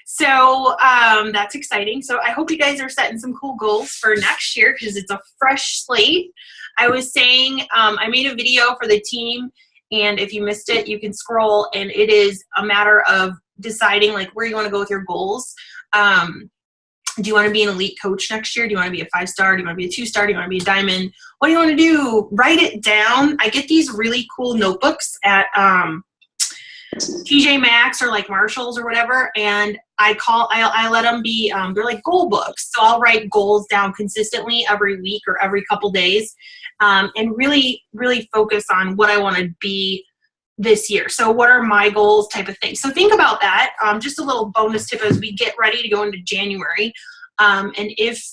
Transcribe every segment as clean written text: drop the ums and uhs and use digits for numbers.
So that's exciting. So I hope you guys are setting some cool goals for next year because it's a fresh slate. I was saying I made a video for the team, and if you missed it, you can scroll, and it is a matter of deciding like where you want to go with your goals. Do you want to be an elite coach next year? Do you want to be a 5-star? Do you want to be a 2-star? Do you want to be a diamond? What do you want to do? Write it down. I get these really cool notebooks at TJ Maxx or like Marshalls or whatever, and I let them be they're like goal books. So I'll write goals down consistently every week or every couple days, and really focus on what I want to be this year. So what are my goals type of thing. So think about that. Just a little bonus tip as we get ready to go into January. And if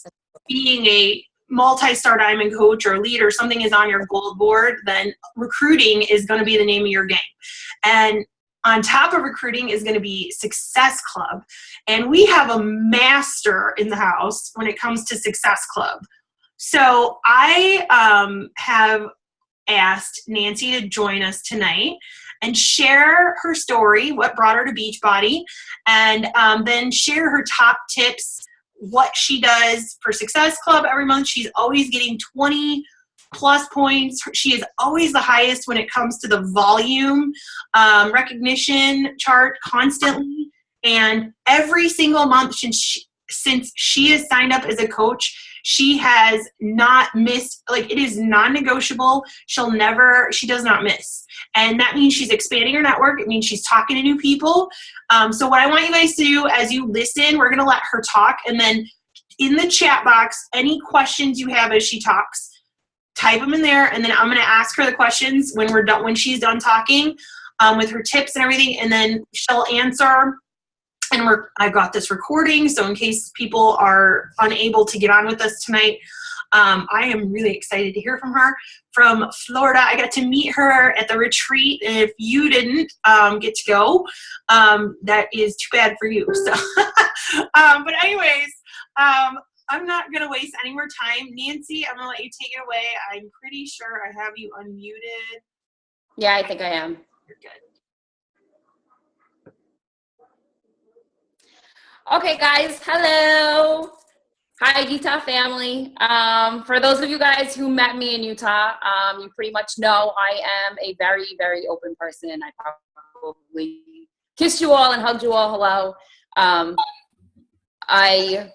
being a multi-star diamond coach or leader, something is on your goal board, then recruiting is going to be the name of your game. And on top of recruiting is going to be Success Club. And we have a master in the house when it comes to Success Club. So I have asked Nancy to join us tonight and share her story, what brought her to Beachbody, and then share her top tips, what she does for Success Club every month. She's always getting 20 plus points. She is always the highest when it comes to the volume recognition chart constantly. And every single month since she has signed up as a coach, she has not missed, like it is non-negotiable. She does not miss. And that means she's expanding her network. It means she's talking to new people. So what I want you guys to do as you listen, we're going to let her talk. And then in the chat box, any questions you have as she talks, type them in there. And then I'm going to ask her the questions when she's done talking with her tips and everything. And then she'll answer. And I've got this recording, so in case people are unable to get on with us tonight, I am really excited to hear from her from Florida. I got to meet her at the retreat, and if you didn't get to go, that is too bad for you. So, but anyways, I'm not going to waste any more time. Nancy, I'm going to let you take it away. I'm pretty sure I have you unmuted. Yeah, I think I am. You're good. Okay, guys. Hello. Hi, Utah family. For those of you guys who met me in Utah, you pretty much know I am a very, very open person. I probably kissed you all and hugged you all hello. I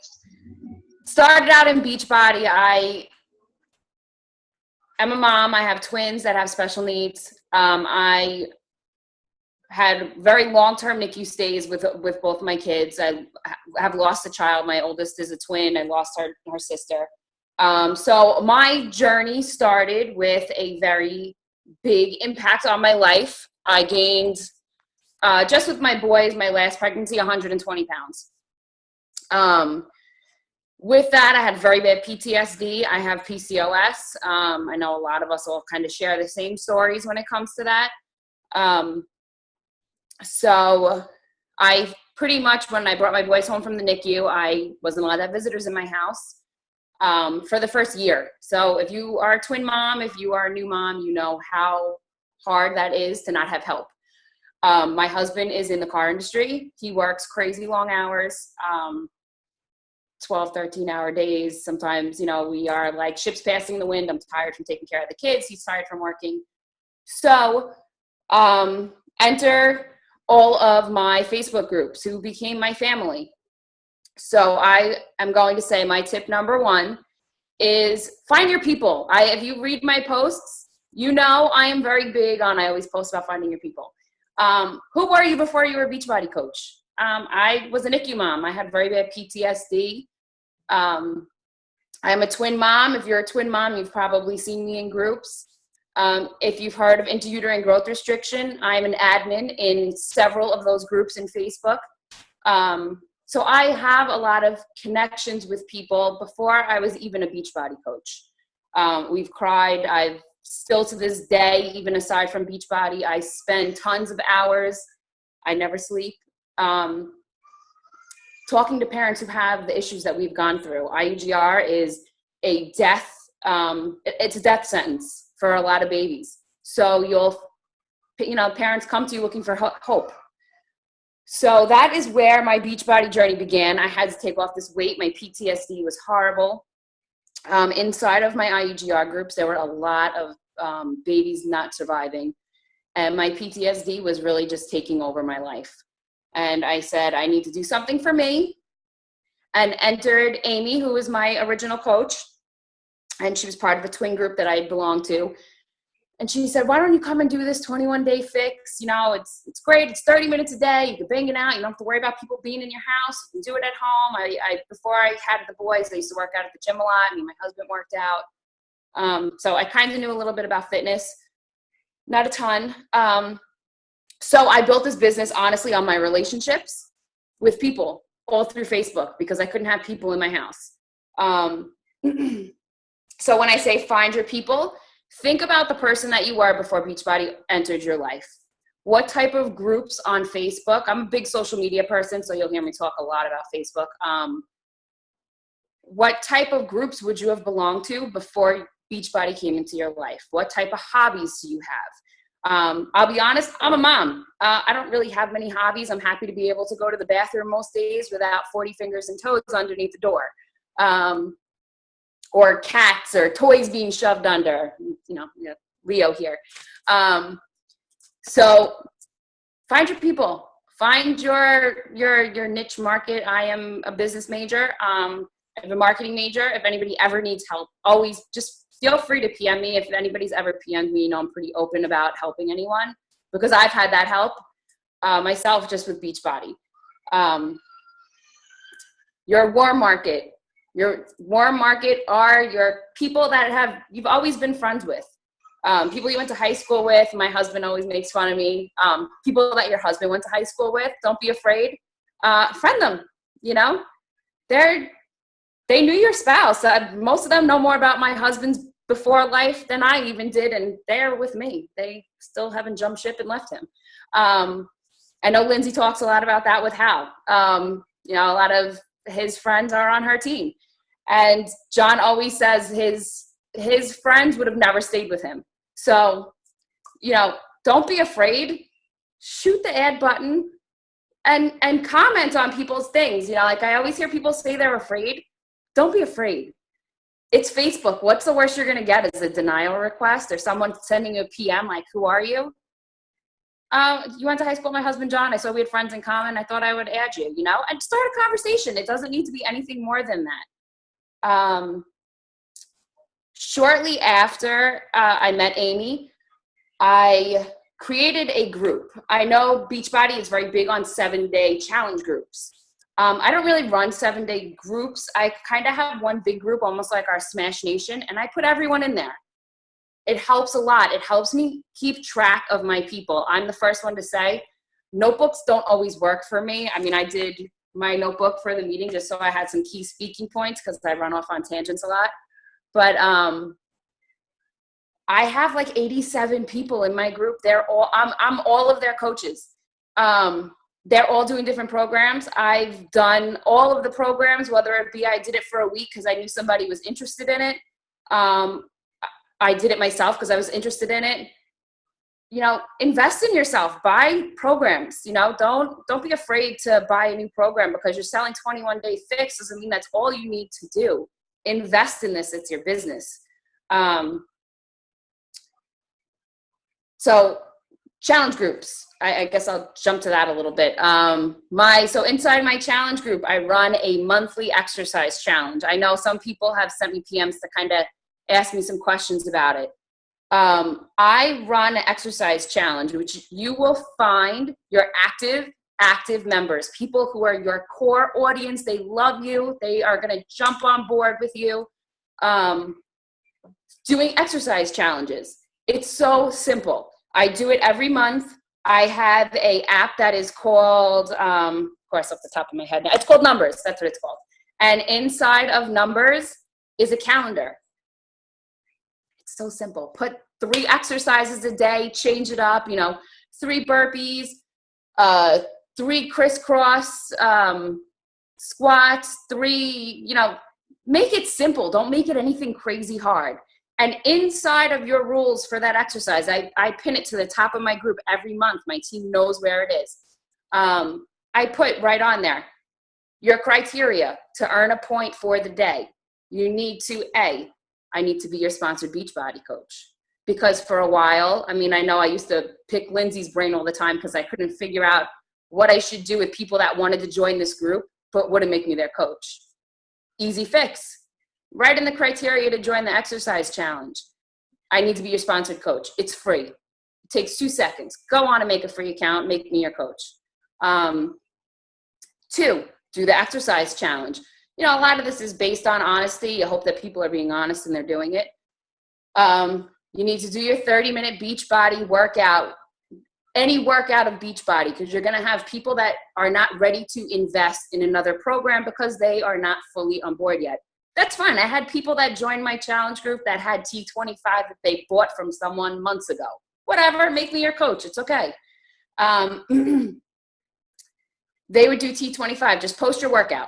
started out in Beachbody. I am a mom. I have twins that have special needs. I had very long-term NICU stays with both my kids. I have lost a child. My oldest is a twin. I lost her sister. So my journey started with a very big impact on my life. I gained, just with my boys, my last pregnancy, 120 pounds. With that, I had very bad PTSD. I have PCOS. I know a lot of us all kind of share the same stories when it comes to that. So I pretty much, when I brought my boys home from the NICU, I wasn't allowed to have visitors in my house for the first year. So if you are a twin mom, if you are a new mom, you know how hard that is to not have help. My husband is in the car industry. He works crazy long hours, 12, 13-hour days. Sometimes, we are like ships passing the wind. I'm tired from taking care of the kids. He's tired from working. So enter all of my Facebook groups who became my family. So I am going to say my tip number one is find your people. If you read my posts, I am very big on, I always post about finding your people. Who were you before you were a Beachbody coach? I was a NICU mom. I had very bad PTSD. I am a twin mom. If you're a twin mom, you've probably seen me in groups. If you've heard of intrauterine growth restriction, I'm an admin in several of those groups in Facebook. So I have a lot of connections with people before I was even a Beachbody coach. We've cried. I've still to this day, even aside from Beachbody, I spend tons of hours. I never sleep. Talking to parents who have the issues that we've gone through. IUGR is a death, it's a death sentence for a lot of babies. So parents come to you looking for hope. So that is where my Beachbody journey began. I had to take off this weight. My PTSD was horrible. Inside of my IUGR groups, there were a lot of babies not surviving. And my PTSD was really just taking over my life. And I said, I need to do something for me. And entered Amy, who was my original coach. And she was part of a twin group that I belonged to. And she said, why don't you come and do this 21-day fix? You know, it's great. It's 30 minutes a day. You can bang it out. You don't have to worry about people being in your house. You can do it at home. Before I had the boys, I used to work out at the gym a lot. Me and my husband worked out. So I kind of knew a little bit about fitness. Not a ton. So I built this business, honestly, on my relationships with people all through Facebook because I couldn't have people in my house. So when I say find your people, think about the person that you were before Beachbody entered your life. What type of groups on Facebook? I'm a big social media person, so you'll hear me talk a lot about Facebook. What type of groups would you have belonged to before Beachbody came into your life? What type of hobbies do you have? I'll be honest, I'm a mom. I don't really have many hobbies. I'm happy to be able to go to the bathroom most days without 40 fingers and toes underneath the door. Or cats or toys being shoved under, Leo here. So find your people, find your niche market. I am a business major. I have a marketing major. If anybody ever needs help, always just feel free to PM me. If anybody's ever PM'd me, I'm pretty open about helping anyone because I've had that help myself just with Beachbody. Your warm market. Your warm market are your people that you've always been friends with. People you went to high school with. My husband always makes fun of me. People that your husband went to high school with. Don't be afraid. Friend them. They knew your spouse. Most of them know more about my husband's before life than I even did, and they're with me. They still haven't jumped ship and left him. I know Lindsay talks a lot about that with Hal. A lot of his friends are on her team. And John always says his friends would have never stayed with him. So, don't be afraid. Shoot the add button and comment on people's things. Like I always hear people say they're afraid. Don't be afraid. It's Facebook. What's the worst you're going to get? Is a denial request or someone sending you a PM like, who are you? You went to high school with my husband, John. I saw we had friends in common. I thought I would add you, and start a conversation. It doesn't need to be anything more than that. Shortly after I met Amy, I created a group. I know Beachbody is very big on 7-day challenge groups. I don't really run 7-day groups. I kind of have one big group, almost like our Smash Nation, and I put everyone in there. It helps a lot. It helps me keep track of my people. I'm the first one to say, notebooks don't always work for me. I mean, I did my notebook for the meeting just so I had some key speaking points because I run off on tangents a lot. But I have like 87 people in my group. I'm all of their coaches. They're all doing different programs. I've done all of the programs, whether it be I did it for a week because I knew somebody was interested in it. I did it myself because I was interested in it. Invest in yourself, buy programs, don't be afraid to buy a new program because you're selling 21-day fix doesn't mean that's all you need to do. Invest in this. It's your business. So challenge groups, I guess I'll jump to that a little bit. So inside my challenge group, I run a monthly exercise challenge. I know some people have sent me PMs to kind of ask me some questions about it. I run an exercise challenge, which you will find your active members, people who are your core audience. They love you. They are going to jump on board with you. Doing exercise challenges. It's so simple. I do it every month. I have an app that is called, of course, off the top of my head now, it's called Numbers. That's what it's called. And inside of Numbers is a calendar. So simple. Put 3 exercises a day, change it up, 3 burpees, 3 crisscross squats, 3, make it simple. Don't make it anything crazy hard. And inside of your rules for that exercise, I pin it to the top of my group every month. My team knows where it is. I put right on there, your criteria to earn a point for the day. You need to, I need to be your sponsored Beachbody coach. Because for a while, I mean, I know I used to pick Lindsay's brain all the time because I couldn't figure out what I should do with people that wanted to join this group, but wouldn't make me their coach. Easy fix. Write in the criteria to join the exercise challenge. I need to be your sponsored coach. It's free. It takes 2 seconds. Go on and make a free account. Make me your coach. 2, do the exercise challenge. You know, a lot of this is based on honesty. You hope that people are being honest and they're doing it. You need to do your 30-minute Beachbody workout, any workout of Beachbody, because you're going to have people that are not ready to invest in another program because they are not fully on board yet. That's fine. I had people that joined my challenge group that had T25 that they bought from someone months ago. Whatever, make me your coach. It's okay. They would do T25. Just post your workout.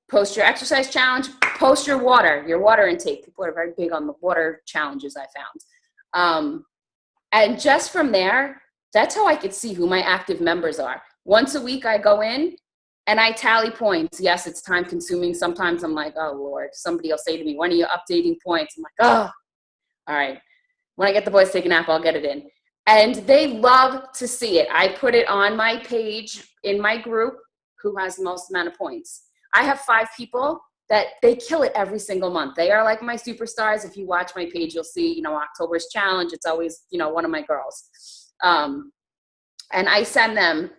Post your exercise challenge, post your water intake. People are very big on the water challenges, I found. And just from there, that's how I could see who my active members are. Once a week, I go in and I tally points. Yes, it's time consuming. Sometimes I'm like, oh Lord, somebody will say to me, when are you updating points? I'm like, oh, all right. When I get the boys to take a nap, I'll get it in. And they love to see it. I put it on my page in my group, who has the most amount of points. I have 5 people that they kill it every single month. They are like my superstars. If you watch my page, you'll see, you know, October's challenge. It's always, you know, one of my girls. And I send them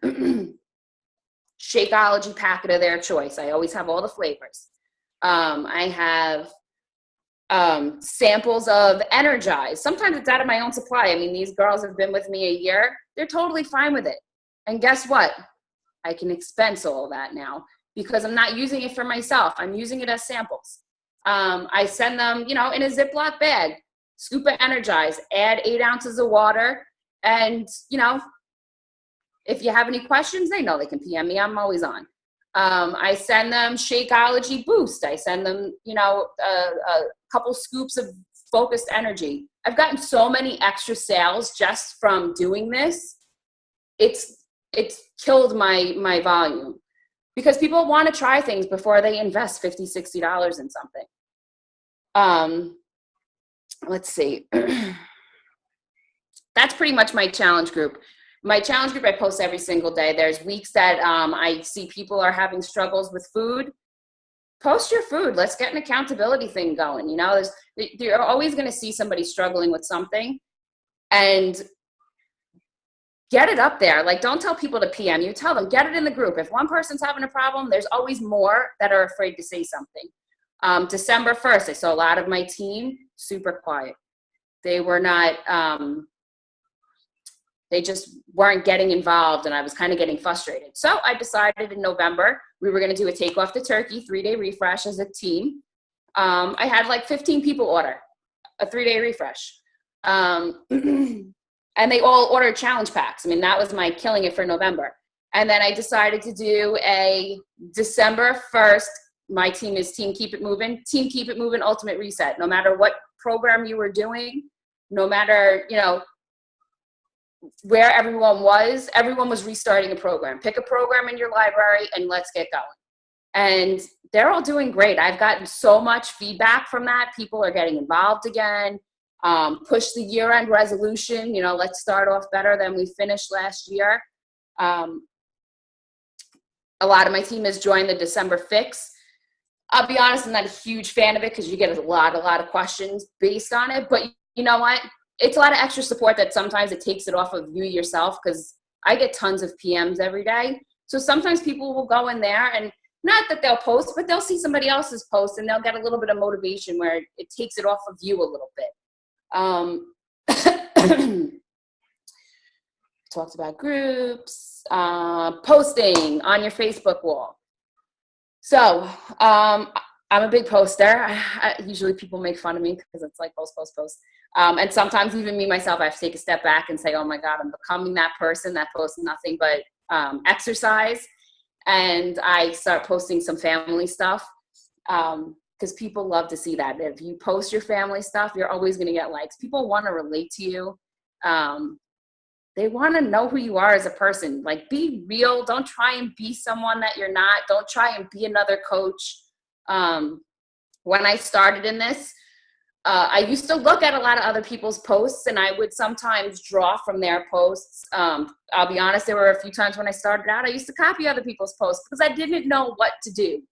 Shakeology packet of their choice. I always have all the flavors. I have samples of Energize. Sometimes it's out of my own supply. I mean, these girls have been with me a year. They're totally fine with it. And guess what? I can expense all of that now because I'm not using it for myself. I'm using it as samples. I send them, you know, in a Ziploc bag, scoop of Energize, add 8 ounces of water. And, you know, if you have any questions, they know they can PM me. I'm always on. I send them Shakeology Boost. I send them, you know, a couple scoops of focused energy. I've gotten so many extra sales just from doing this. It's killed my volume because people want to try things before they invest $50, $60 in something. Let's see. That's pretty much my challenge group. My challenge group, I post every single day. There's weeks that I see people are having struggles with food. Post your food. Let's get an accountability thing going. You know, you're always going to see somebody struggling with something, and get it up there. Like, don't tell people to PM you. Tell them, get it in the group. If one person's having a problem, there's always more that are afraid to say something. December 1st, I saw a lot of my team super quiet. They were not, they just weren't getting involved, and I was kind of getting frustrated. So I decided in November, we were going to do a Take Off the Turkey 3-day refresh as a team. I had like 15 people order a 3-day refresh. And they all ordered challenge packs. I mean, that was my killing it for November. And then I decided to do a December 1st, my team is Team Keep It Moving, Team Keep It Moving Ultimate Reset. No matter what program you were doing, no matter, you know, where everyone was restarting a program. Pick a program in your library and let's get going. And they're all doing great. I've gotten so much feedback from that. People are getting involved again. Push the year-end resolution, you know, let's start off better than we finished last year. A lot of my team has joined the December fix. I'll be honest, I'm not a huge fan of it because you get a lot of questions based on it. But you know what? It's a lot of extra support that sometimes it takes it off of you yourself, because I get tons of PMs every day. So sometimes people will go in there, and not that they'll post, but they'll see somebody else's post and they'll get a little bit of motivation where it takes it off of you a little bit. Talked about groups, posting on your Facebook wall. So I'm a big poster. Usually people make fun of me because it's like post. And sometimes even me myself, I have to take a step back and say, oh my God, I'm becoming that person that posts nothing but exercise. And I start posting some family stuff. Because people love to see that. If you post your family stuff, you're always going to get likes. People want to relate to you. They want to know who you are as a person. Like, be real. Don't try and be someone that you're not. Don't try and be another coach. When I started in this, I used to look at a lot of other people's posts, and I would sometimes draw from their posts. I'll be honest, there were a few times when I started out, I used to copy other people's posts because I didn't know what to do.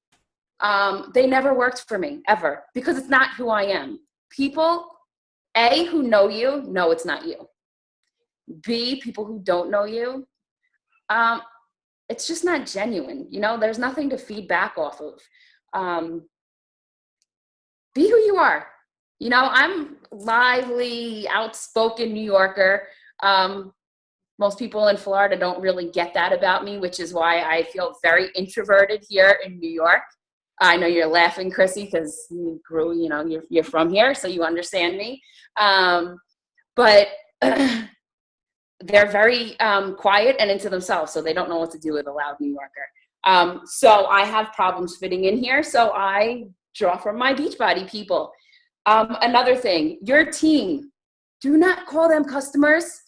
They never worked for me, ever, because it's not who I am. People, A, who know you, know it's not you. B, people who don't know you, it's just not genuine. You know, there's nothing to feed back off of. Be who you are. You know, I'm lively, outspoken New Yorker. Most people in Florida don't really get that about me, which is why I feel very introverted here in New York. I know you're laughing, Chrissy, because you grew, you know, you're from here, so you understand me. But they're very quiet and into themselves, so they don't know what to do with a loud New Yorker. So I have problems fitting in here, so I draw from my Beachbody people. Another thing, your team, do not call them customers.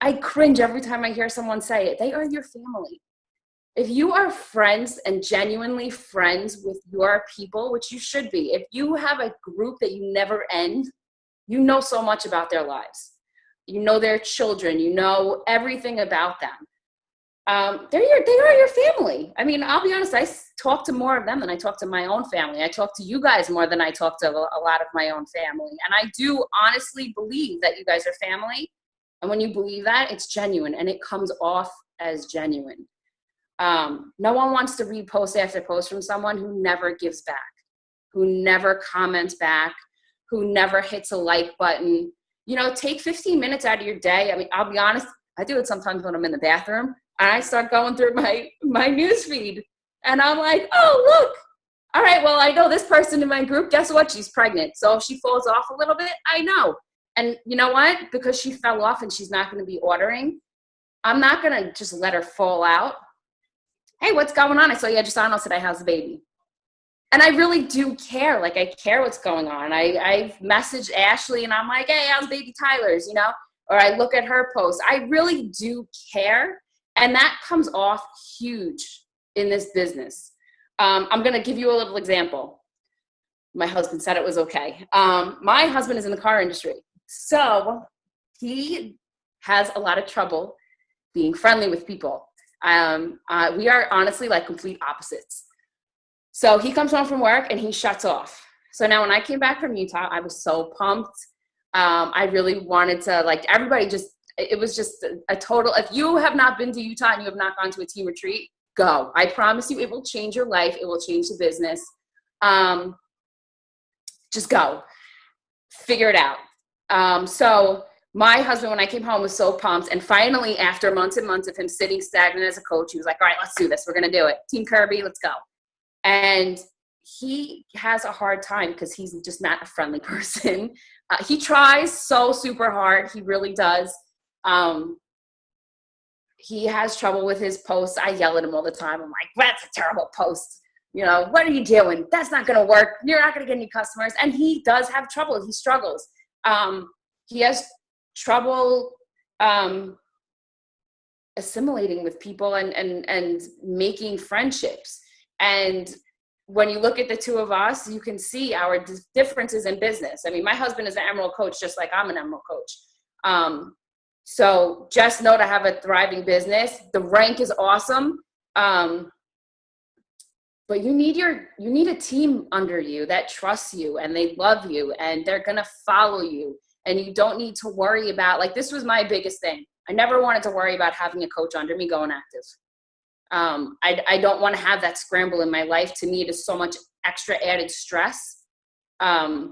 I cringe every time I hear someone say it. They are your family. If you are friends and genuinely friends with your people, which you should be, if you have a group that you never end, you know so much about their lives. You know their children. You know everything about them. They are your family. I mean, I'll be honest, I talk to more of them than I talk to my own family. I talk to you guys more than I talk to a lot of my own family. And I do honestly believe that you guys are family. And when you believe that, it's genuine and it comes off as genuine. No one wants to read post after post from someone who never gives back, who never comments back, who never hits a like button. You know, take 15 minutes out of your day. I mean, I'll be honest, I do it sometimes when I'm in the bathroom. And I start going through my news feed. And I'm like, oh, look. All right, well, I know this person in my group. Guess what? She's pregnant. So if she falls off a little bit, I know. And you know what? Because she fell off and she's not going to be ordering, I'm not going to just let her fall out. Hey, what's going on? I saw you had your son today. How's the baby? And I really do care. Like, I care what's going on. I've messaged Ashley and I'm like, hey, how's baby Tyler's, you know? Or I look at her post. I really do care. And that comes off huge in this business. I'm going to give you a little example. My husband said it was okay. My husband is in the car industry. So he has a lot of trouble being friendly with people. We are honestly like complete opposites. So he comes home from work and he shuts off. So now when I came back from Utah, I was so pumped. I really wanted to, like, everybody just, it was just a total, if you have not been to Utah and you have not gone to a team retreat, go. I promise you it will change your life. It will change the business. Just go. Figure it out. So my husband, when I came home, was so pumped. And finally, after months and months of him sitting stagnant as a coach, he was like, all right, let's do this. We're going to do it. Team Kirby, let's go. And he has a hard time because he's just not a friendly person. He tries so super hard. He really does. He has trouble with his posts. I yell at him all the time. I'm like, that's a terrible post. You know, what are you doing? That's not going to work. You're not going to get any customers. And he does have trouble. He struggles. He has trouble assimilating with people and making friendships. And when you look at the two of us, you can see our differences in business. I mean, my husband is an Emerald coach, just like I'm an Emerald coach. So just know to have a thriving business. The rank is awesome. But you need a team under you that trusts you and they love you and they're going to follow you. And you don't need to worry about, like, this was my biggest thing. I never wanted to worry about having a coach under me going active. I don't want to have that scramble in my life. To me, it is so much extra added stress. I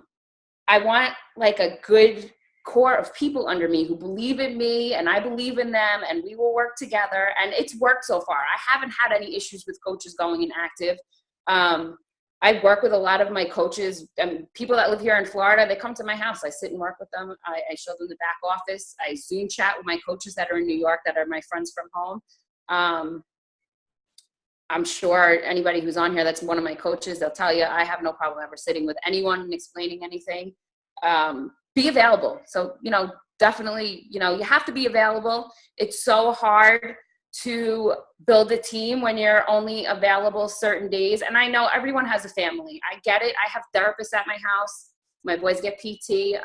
want like a good core of people under me who believe in me and I believe in them and we will work together. And it's worked so far. I haven't had any issues with coaches going inactive. I work with a lot of my coaches and people that live here in Florida. They come to my house. I sit and work with them. I show them the back office. I Zoom chat with my coaches that are in New York that are my friends from home. I'm sure anybody who's on here that's one of my coaches, they'll tell you I have no problem ever sitting with anyone and explaining anything. Be available. So, you know, definitely, you know, you have to be available. It's so hard to build a team when you're only available certain days. And I know everyone has a family. I get it. I have therapists at my house. My boys get PT.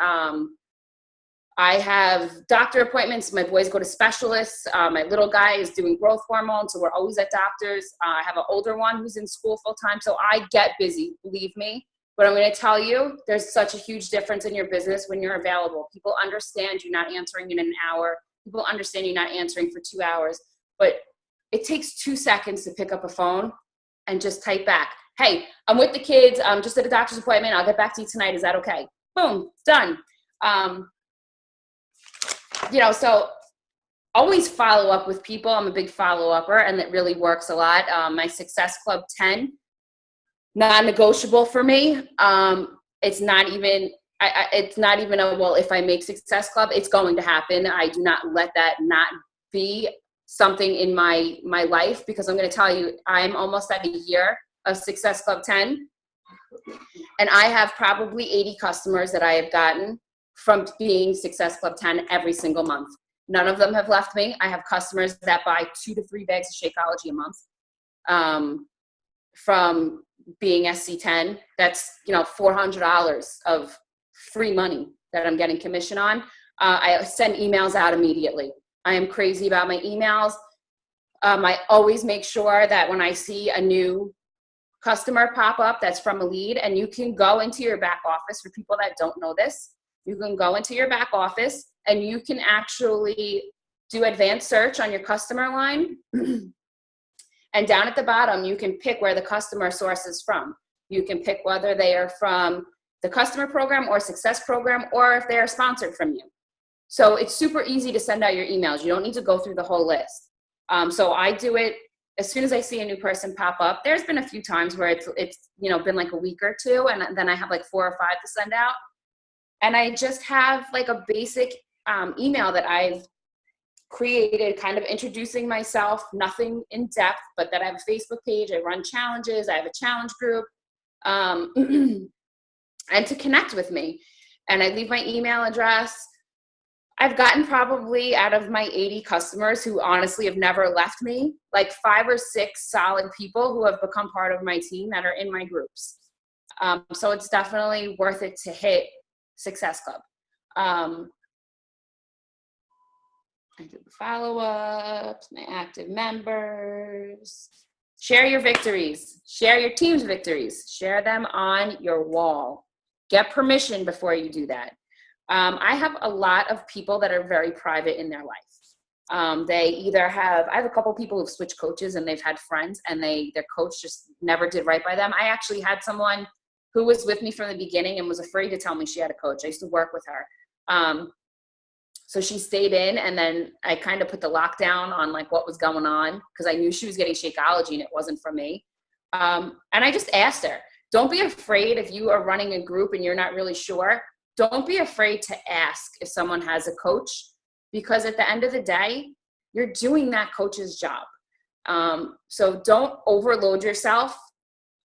I have doctor appointments. My boys go to specialists. My little guy is doing growth hormone, so we're always at doctors. I have an older one who's in school full time, so I get busy, believe me. But I'm going to tell you, there's such a huge difference in your business when you're available. People understand you're not answering in an hour. People understand you're not answering for 2 hours. But it takes 2 seconds to pick up a phone and just type back, hey, I'm with the kids. I'm just at a doctor's appointment. I'll get back to you tonight. Is that okay? Boom, done. You know, so always follow up with people. I'm a big follow-upper, and it really works a lot. My Success Club 10, non-negotiable for me. It's not even a, well, if I make Success Club, it's going to happen. I do not let that not be something in my life, because I'm going to tell you, I'm almost at a year of Success Club 10, and I have probably 80 customers that I have gotten from being Success Club 10 every single month. None of them have left me. I have customers that buy 2 to 3 bags of Shakeology a month. From being SC10, that's, you know, $400 of free money that I'm getting commission on. I send emails out immediately. I am crazy about my emails. I always make sure that when I see a new customer pop up that's from a lead, and you can go into your back office, for people that don't know this, you can go into your back office and you can actually do advanced search on your customer line. And down at the bottom, you can pick where the customer source is from. You can pick whether they are from the customer program or success program, or if they are sponsored from you. So it's super easy to send out your emails. You don't need to go through the whole list. So I do it as soon as I see a new person pop up. There's been a few times where it's you know, been like a week or two, and then I have like 4 or 5 to send out. And I just have like a basic email that I've created, kind of introducing myself, nothing in depth, but that I have a Facebook page, I run challenges, I have a challenge group, and to connect with me. And I leave my email address. I've gotten probably, out of my 80 customers who honestly have never left me, like 5 or 6 solid people who have become part of my team that are in my groups. So it's definitely worth it to hit Success Club. I do the follow-ups, my active members. Share your victories. Share your team's victories. Share them on your wall. Get permission before you do that. I have a lot of people that are very private in their life. They either have, I have a couple people who've switched coaches and they've had friends and their coach just never did right by them. I actually had someone who was with me from the beginning and was afraid to tell me she had a coach. I used to work with her. So she stayed in, and then I kind of put the lockdown on like what was going on, because I knew she was getting Shakeology and it wasn't for me. And I just asked her, don't be afraid if you are running a group and you're not really sure. Don't be afraid to ask if someone has a coach, because at the end of the day, you're doing that coach's job. So don't overload yourself.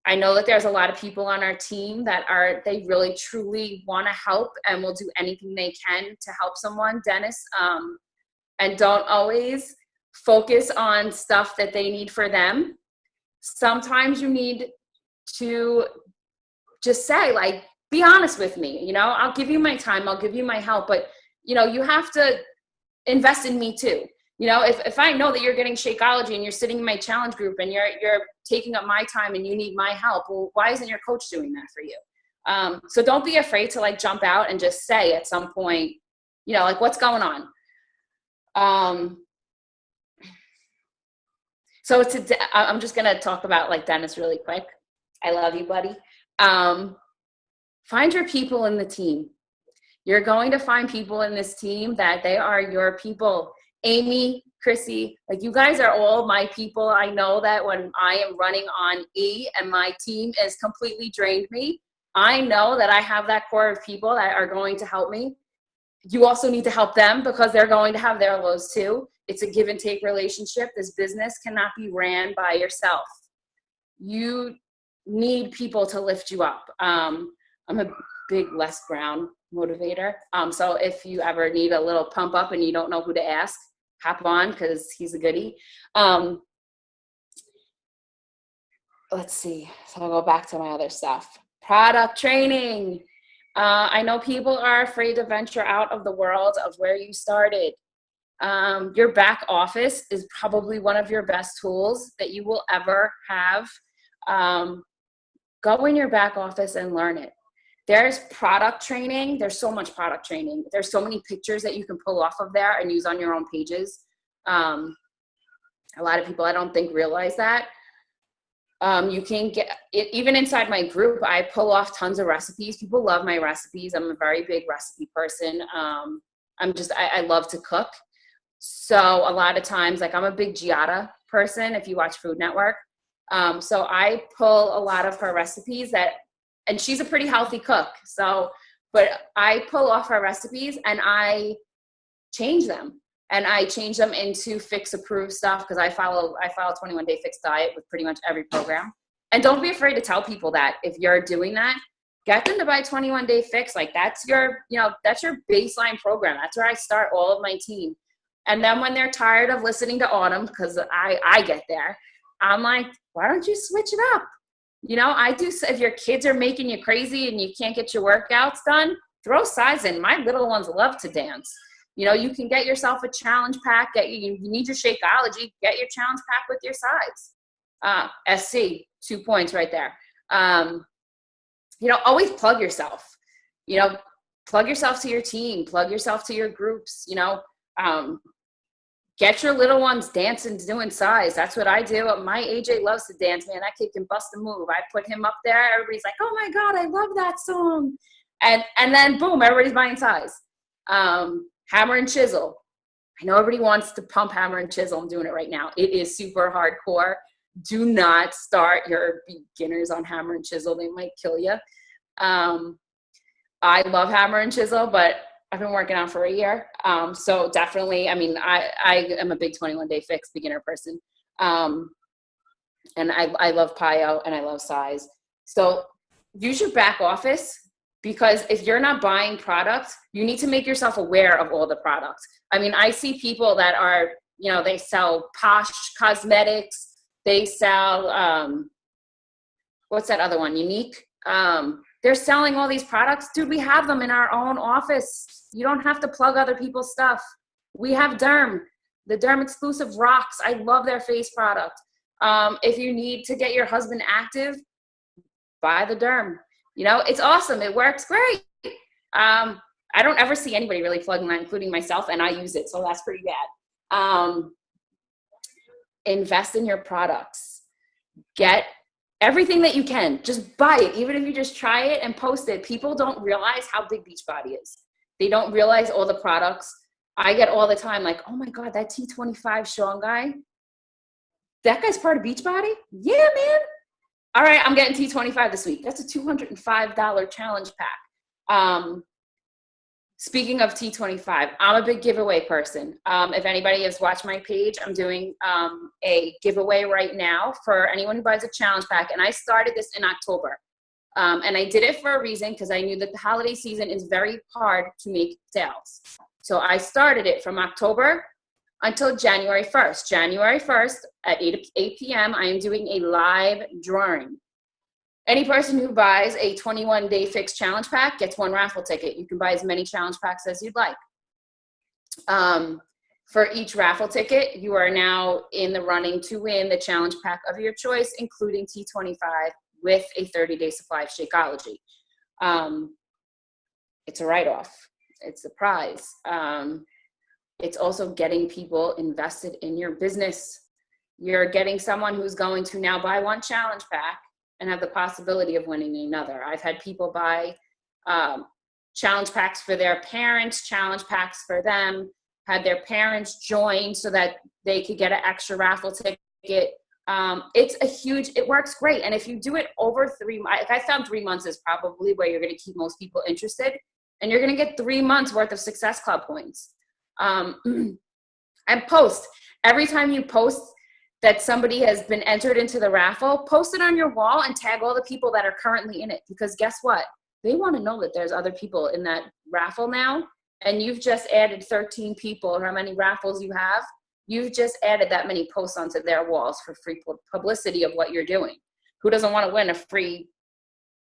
I know that there's a lot of people on our team that they really truly want to help and will do anything they can to help someone, Dennis, and don't always focus on stuff that they need for them. Sometimes you need to just say, like, be honest with me, you know, I'll give you my time, I'll give you my help, but, you know, you have to invest in me too. You know, if I know that you're getting Shakeology and you're sitting in my challenge group and you're taking up my time and you need my help, well, why isn't your coach doing that for you? So don't be afraid to like jump out and just say at some point, you know, like, what's going on? So I'm just going to talk about like Dennis really quick. I love you, buddy. Find your people in the team. You're going to find people in this team that they are your people. Amy, Chrissy, like, you guys are all my people. I know that when I am running on E and my team is completely drained me, I know that I have that core of people that are going to help me. You also need to help them, because they're going to have their lows too. It's a give and take relationship. This business cannot be ran by yourself. You need people to lift you up. I'm a big Les Brown motivator. So if you ever need a little pump up and you don't know who to ask, hop on because he's a goodie. Let's see. So I'll go back to my other stuff. Product training. I know people are afraid to venture out of the world of where you started. Your back office is probably one of your best tools that you will ever have. Go in your back office and learn it. There's product training. There's so much product training. There's so many pictures that you can pull off of there and use on your own pages. A lot of people, I don't think, realize that. You can get it even inside my group. I pull off tons of recipes. People love my recipes. I'm a very big recipe person. I love to cook. So a lot of times, like I'm a big Giada person, if you watch Food Network. So I pull a lot of her recipes and she's a pretty healthy cook. But I pull off her recipes and I change them. And I change them into Fix approved stuff because I follow 21 Day Fix diet with pretty much every program. And don't be afraid to tell people that if you're doing that, get them to buy 21 Day Fix. Like that's your baseline program. That's where I start all of my team. And then when they're tired of listening to Autumn, because I get there, I'm like, why don't you switch it up? If your kids are making you crazy and you can't get your workouts done, throw size in. My little ones love to dance. You can get yourself a challenge pack. You need your Shakeology. Get your challenge pack with your size. SC, 2 points right there. Always plug yourself. Plug yourself to your team. Plug yourself to your groups. Get your little ones dancing, doing size. That's what I do. My AJ loves to dance, man. That kid can bust a move. I put him up there. Everybody's like, oh my God, I love that song. And then boom, everybody's buying size. Hammer and chisel. I know everybody wants to pump hammer and chisel. I'm doing it right now. It is super hardcore. Do not start your beginners on hammer and chisel. They might kill you. I love hammer and chisel, but I've been working out for a year. So definitely, I am a big 21 Day Fix beginner person. And I love PiYo and I love size. So use your back office. Because if you're not buying products, you need to make yourself aware of all the products. I see people that are, they sell Posh Cosmetics. They sell, what's that other one? Unique. They're selling all these products. Dude, we have them in our own office. You don't have to plug other people's stuff. We have Derm, the Derm exclusive rocks. I love their face product. If you need to get your husband active, buy the Derm. It's awesome. It works great. I don't ever see anybody really plugging that, including myself, and I use it, so that's pretty bad. Invest in your products. Get everything that you can. Just buy it, even if you just try it and post it. People don't realize how big Beachbody is. They don't realize all the products. I get all the time like, oh my God, that T25 Sean guy, that guy's part of Beachbody? Yeah, man. All right, I'm getting T25 this week. That's a $205 challenge pack. Speaking of T25, I'm a big giveaway person. If anybody has watched my page, I'm doing a giveaway right now for anyone who buys a challenge pack. And I started this in October. And I did it for a reason because I knew that the holiday season is very hard to make sales. So I started it from October until January 1st. January 1st at 8 p.m., I am doing a live drawing. Any person who buys a 21 Day Fix challenge pack gets one raffle ticket. You can buy as many challenge packs as you'd like. For each raffle ticket, you are now in the running to win the challenge pack of your choice, including T25 with a 30-day supply of Shakeology. It's a write-off. It's a prize. It's also getting people invested in your business. You're getting someone who's going to now buy one challenge pack and have the possibility of winning another. I've had people buy challenge packs for their parents, challenge packs for them, had their parents join so that they could get an extra raffle ticket. It works great. And if you do it over 3 months, I found 3 months is probably where you're going to keep most people interested. And you're going to get 3 months worth of Success Club points. And post. Every time you post that somebody has been entered into the raffle, post it on your wall and tag all the people that are currently in it. Because guess what? they want to know that there's other people in that raffle now. And you've just added 13 people, or how many raffles you have. You've just added that many posts onto their walls for free publicity of what you're doing. Who doesn't want to win a free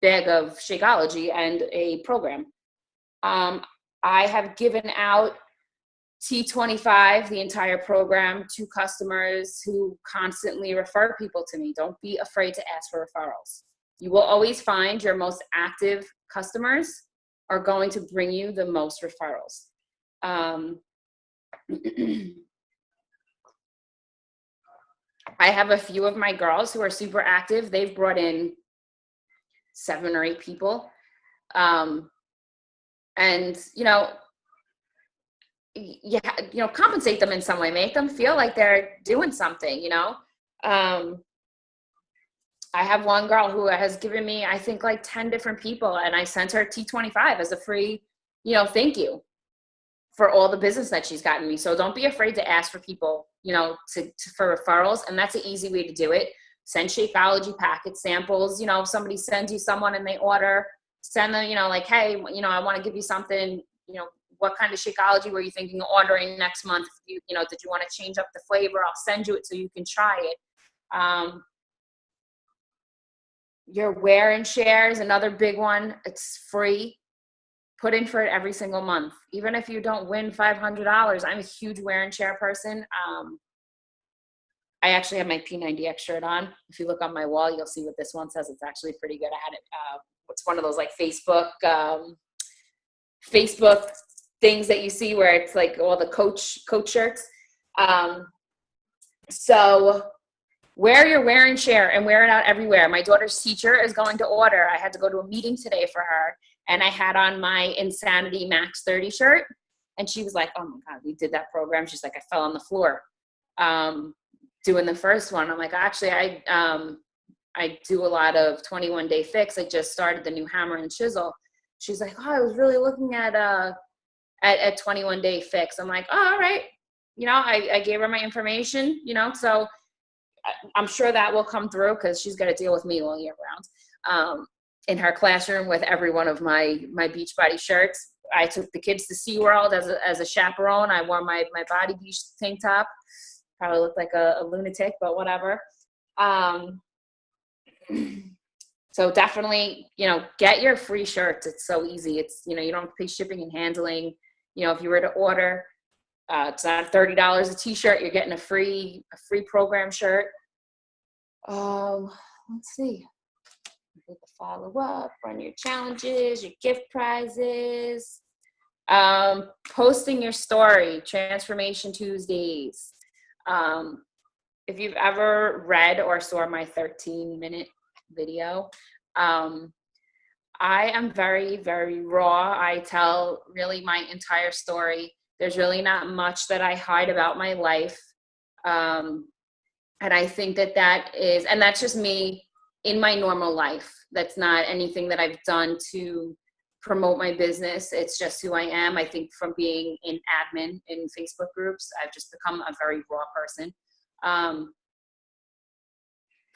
bag of Shakeology and a program? I have given out T25, the entire program, to customers who constantly refer people to me. Don't be afraid to ask for referrals. You will always find your most active customers are going to bring you the most referrals. I have a few of my girls who are super active. They've brought in 7 or 8 people. And, compensate them in some way, make them feel like they're doing something, I have one girl who has given me, I think, like 10 different people, and I sent her T25 as a free, thank you for all the business that she's gotten me. So don't be afraid to ask for people, for referrals. And that's an easy way to do it. Send Shakeology packet samples. If somebody sends you someone and they order, send them, like, hey, I want to give you something, what kind of Shakeology were you thinking of ordering next month? Did you want to change up the flavor? I'll send you it so you can try it. Your wear and share is another big one. It's free. Put in for it every single month. Even if you don't win $500, I'm a huge wear and share person. I actually have my P90X shirt on. If you look on my wall, you'll see what this one says. It's actually pretty good. I had it. It's one of those like Facebook things that you see where it's like all the coach shirts. So wear your wear and share and wear it out everywhere. My daughter's teacher is going to order. I had to go to a meeting today for her, and I had on my Insanity Max 30 shirt, and she was like, oh my God, we did that program. She's like, I fell on the floor doing the first one. I'm like, actually, I do a lot of 21-day fix. I just started the new hammer and chisel. She's like, oh, I was really looking at 21-day fix. I'm like, oh, all right. I gave her my information, so I'm sure that will come through because she's got to deal with me all year round. In her classroom with every one of my Beachbody shirts. I took the kids to SeaWorld as a chaperone. I wore my Body Beach tank top. Probably looked like a lunatic, but whatever. So definitely, get your free shirts. It's so easy. It's, you don't have to pay shipping and handling. If you were to order, it's not $30 a t-shirt. You're getting a free program shirt. Let's see. The follow up, run your challenges, your gift prizes, posting your story, Transformation Tuesdays. If you've ever read or saw my 13-minute video, I am very, very raw. I tell really my entire story. There's really not much that I hide about my life. And I think that is, and that's just me in my normal life. That's not anything that I've done to promote my business. It's just who I am. I think from being in admin in Facebook groups, I've just become a very raw person.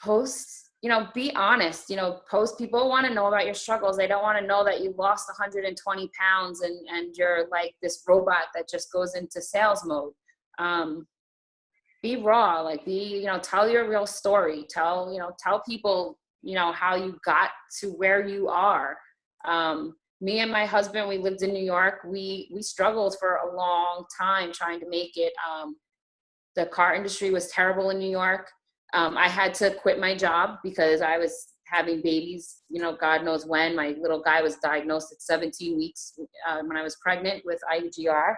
Post, be honest, post. People want to know about your struggles. They don't want to know that you lost 120 pounds and you're like this robot that just goes into sales mode. Be raw, tell your real story. Tell people, how you got to where you are. Me and my husband, we lived in New York. We struggled for a long time trying to make it. The car industry was terrible in New York. I had to quit my job because I was having babies, God knows when. My little guy was diagnosed at 17 weeks when I was pregnant with IUGR.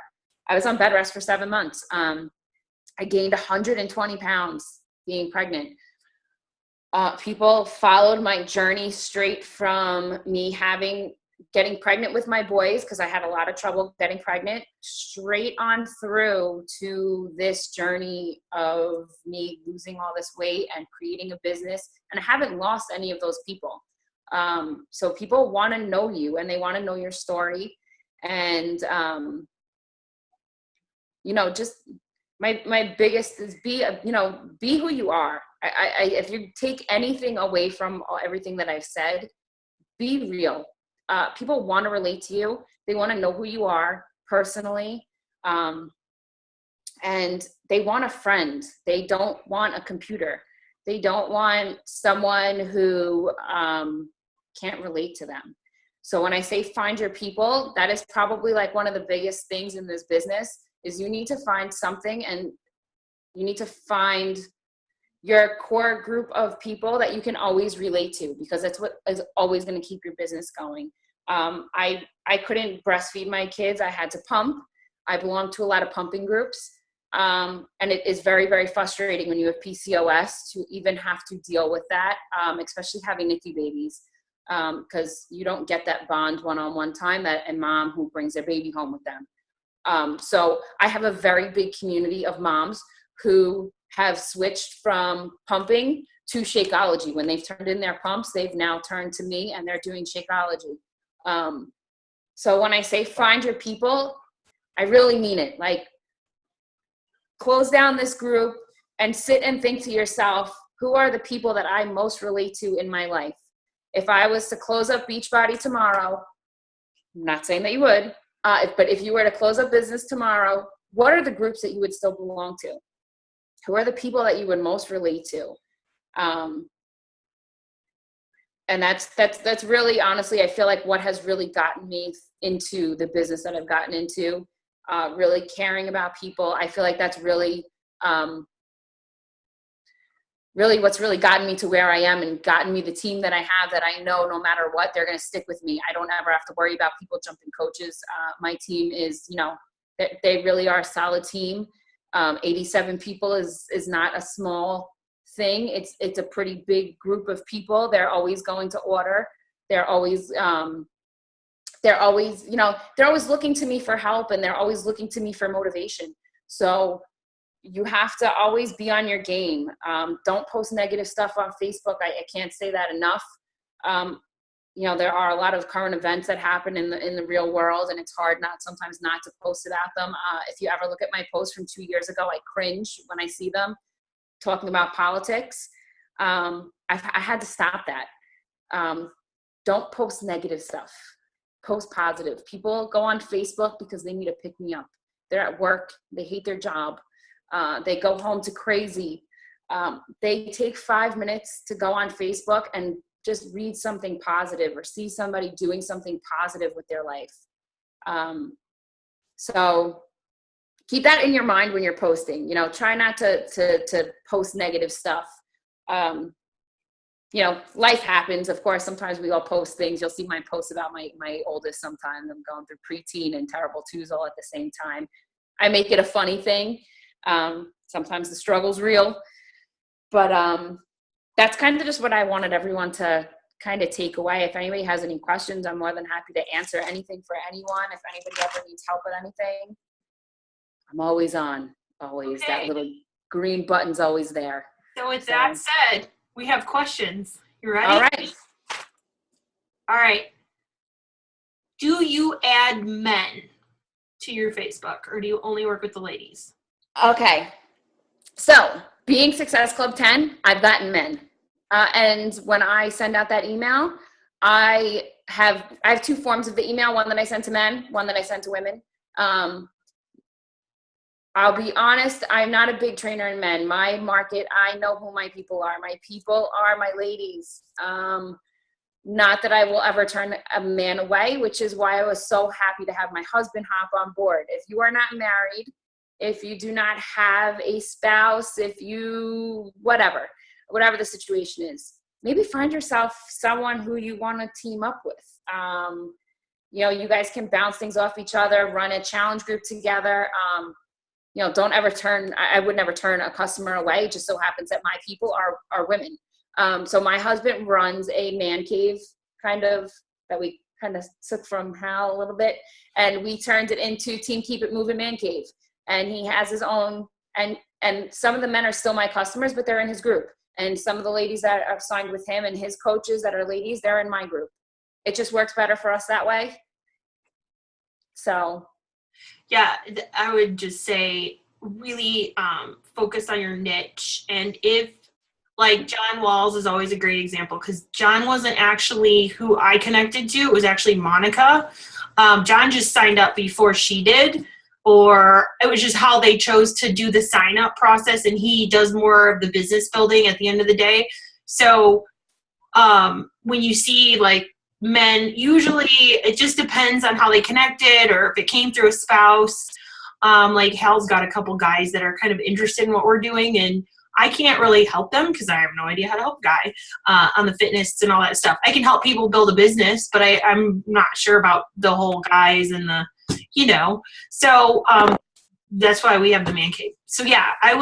I was on bed rest for 7 months. I gained 120 pounds being pregnant. People followed my journey straight from me getting pregnant with my boys, because I had a lot of trouble getting pregnant, straight on through to this journey of me losing all this weight and creating a business. And I haven't lost any of those people. So people want to know you and they want to know your story. And, just my biggest is be who you are. If you take anything away from everything that I've said, be real. people want to relate to you. They want to know who you are personally. And they want a friend. They don't want a computer. They don't want someone who can't relate to them. So when I say find your people, that is probably like one of the biggest things in this business is you need to find something, and you need to find your core group of people that you can always relate to, because that's what is always going to keep your business going. I couldn't breastfeed my kids. I had to pump. I belong to a lot of pumping groups. And it is very, very frustrating when you have PCOS to even have to deal with that, especially having NICU babies, because you don't get that bond one-on-one time that a mom who brings their baby home with them. So I have a very big community of moms who have switched from pumping to Shakeology. When they've turned in their pumps, they've now turned to me and they're doing Shakeology. So when I say find your people, I really mean it. Like, close down this group and sit and think to yourself, who are the people that I most relate to in my life? If I was to close up Beachbody tomorrow, I'm not saying that you would, but if you were to close up business tomorrow, what are the groups that you would still belong to? Who are the people that you would most relate to? And that's really, honestly, I feel like what has really gotten me into the business that I've gotten into, really caring about people. I feel like that's really, really what's really gotten me to where I am and gotten me the team that I have, that I know no matter what, they're going to stick with me. I don't ever have to worry about people jumping coaches. My team is, they really are a solid team. 87 people is not a small thing. It's a pretty big group of people. They're always going to order. They're always looking to me for help, and they're always looking to me for motivation. So you have to always be on your game. Don't post negative stuff on Facebook. I can't say that enough. There are a lot of current events that happen in the real world, and it's hard sometimes not to post about them. If you ever look at my posts from 2 years ago, I cringe when I see them talking about politics. I had to stop that. Don't post negative stuff. Post positive. People go on Facebook because they need to pick me up. They're at work. They hate their job. They go home to crazy. They take 5 minutes to go on Facebook and just read something positive or see somebody doing something positive with their life. So keep that in your mind when you're posting. Try not to post negative stuff. Life happens. Of course, sometimes we all post things. You'll see my posts about my oldest sometimes. I'm going through preteen and terrible twos all at the same time. I make it a funny thing. Sometimes the struggle's real. But that's kind of just what I wanted everyone to kind of take away. If anybody has any questions, I'm more than happy to answer anything for anyone. If anybody ever needs help with anything, I'm always on. Always. Okay. That little green button's always there. So with that said, we have questions. You ready? All right. All right. Do you add men to your Facebook, or do you only work with the ladies? Okay. So being Success Club 10, I've gotten men. And when I send out that email, I have 2 forms of the email, one that I send to men, one that I send to women. I'll be honest, I'm not a big trainer in men. My market, I know who my people are. My people are my ladies. Not that I will ever turn a man away, which is why I was so happy to have my husband hop on board. If you are not married, if you do not have a spouse, if you, whatever the situation is, maybe find yourself someone who you want to team up with. You guys can bounce things off each other, run a challenge group together. Don't ever I would never turn a customer away. It just so happens that my people are women. So my husband runs a man cave that we kind of took from Hal a little bit, and we turned it into Team Keep It Moving Man Cave. And he has his own, and some of the men are still my customers, but they're in his group. And some of the ladies that are signed with him and his coaches that are ladies, they're in my group. It just works better for us that way. So. Yeah, I would just say really focus on your niche. And if like John Walls is always a great example because John wasn't actually who I connected to. It was actually Monica. John just signed up before she did, or it was just how they chose to do the sign up process. And he does more of the business building at the end of the day. So when you see like men, usually it just depends on how they connected or if it came through a spouse. Like Hal's got a couple guys that are kind of interested in what we're doing, and I can't really help them because I have no idea how to help a guy on the fitness and all that stuff. I can help people build a business, but I'm not sure about the whole guys and the, So that's why we have the man cave. So yeah, I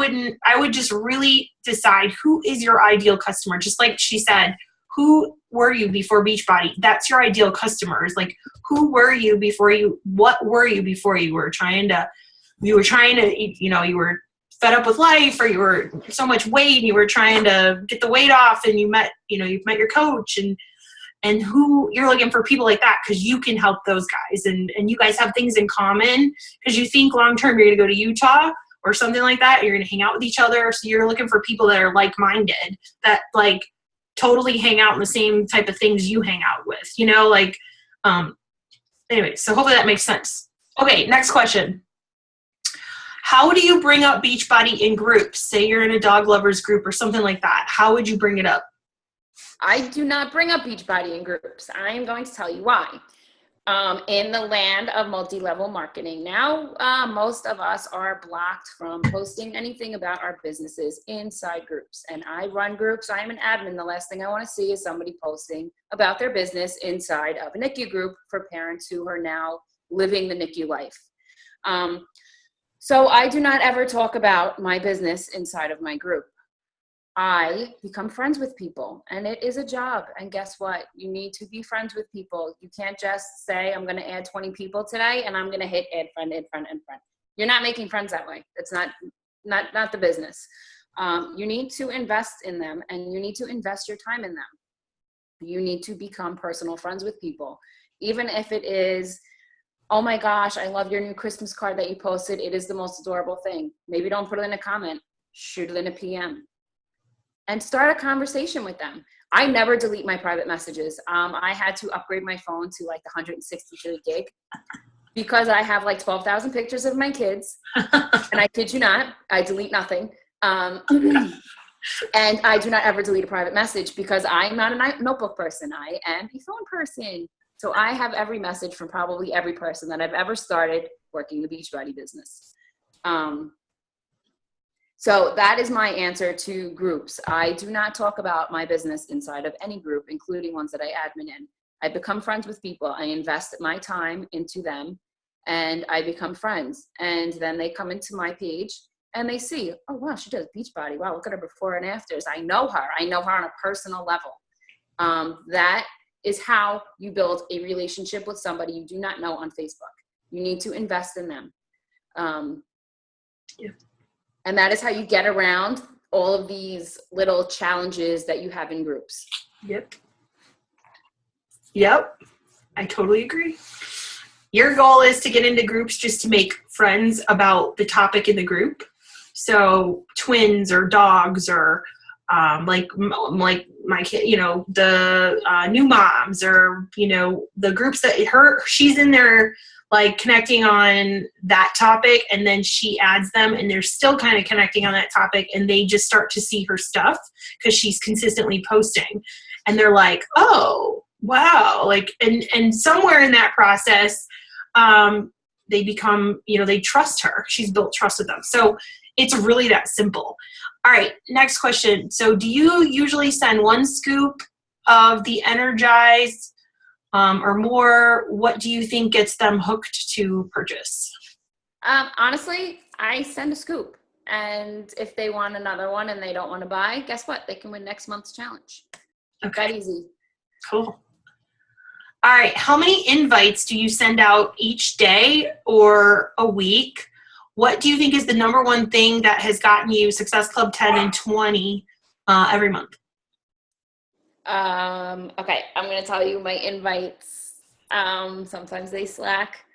would just really decide who is your ideal customer. Just like she said, who were you before Beachbody? That's your ideal customers. Like, who were you before what were you before you were trying to, you were fed up with life, or you were so much weight and you were trying to get the weight off, and you've met your coach, and who you're looking for people like that, because you can help those guys, and you guys have things in common because you think long term you're going to go to Utah or something like that. You're going to hang out with each other. So you're looking for people that are like-minded, that like totally hang out in the same type of things you hang out with, anyway, so hopefully that makes sense. Okay. Next question. How do you bring up Beachbody in groups? Say you're in a dog lovers group or something like that. How would you bring it up? I do not bring up Beachbody in groups. I am going to tell you why. In the land of multi-level marketing now, most of us are blocked from posting anything about our businesses inside groups. And I run groups. I am an admin. The last thing I want to see is somebody posting about their business inside of a NICU group for parents who are now living the NICU life. So I do not ever talk about my business inside of my group. I become friends with people, and it is a job. And guess what? You need to be friends with people. You can't just say, I'm going to add 20 people today and I'm going to hit add friend, add friend, add friend. You're not making friends that way. It's not the business. You need to invest in them, and you need to invest your time in them. You need to become personal friends with people. Even if it is, oh my gosh, I love your new Christmas card that you posted. It is the most adorable thing. Maybe don't put it in a comment, shoot it in a PM. And start a conversation with them. I never delete my private messages. I had to upgrade my phone to like the 163 gig because I have like 12,000 pictures of my kids. And I kid you not, I delete nothing. And I do not ever delete a private message because I'm not a notebook person. I am a phone person. So I have every message from probably every person that I've ever started working the Beachbody business. So that is my answer to groups. I do not talk about my business inside of any group, including ones that I admin in. I become friends with people. I invest my time into them, and I become friends. And then they come into my page and they see, oh, wow, she does Beachbody. Wow, look at her before and afters. I know her. I know her on a personal level. That is how you build a relationship with somebody you do not know on Facebook. You need to invest in them. Yeah. And that is how you get around all of these little challenges that you have in groups. Yep. I totally agree. Your goal is to get into groups just to make friends about the topic in the group. So twins or dogs or like my kid, the new moms or, the groups that she's in there, like connecting on that topic, and then she adds them and they're still kind of connecting on that topic, and they just start to see her stuff because she's consistently posting, and they're like, oh, wow. Like, and somewhere in that process, they become, they trust her. She's built trust with them. So it's really that simple. All right, next question. So do you usually send one scoop of the Energize or more? What do you think gets them hooked to purchase? Honestly, I send a scoop. And if they want another one and they don't want to buy, guess what? They can win next month's challenge. Okay. That easy. Cool. All right. How many invites do you send out each day or a week? What do you think is the number one thing that has gotten you Success Club 10 and 20 every month? Okay, I'm going to tell you my invites. Sometimes they slack.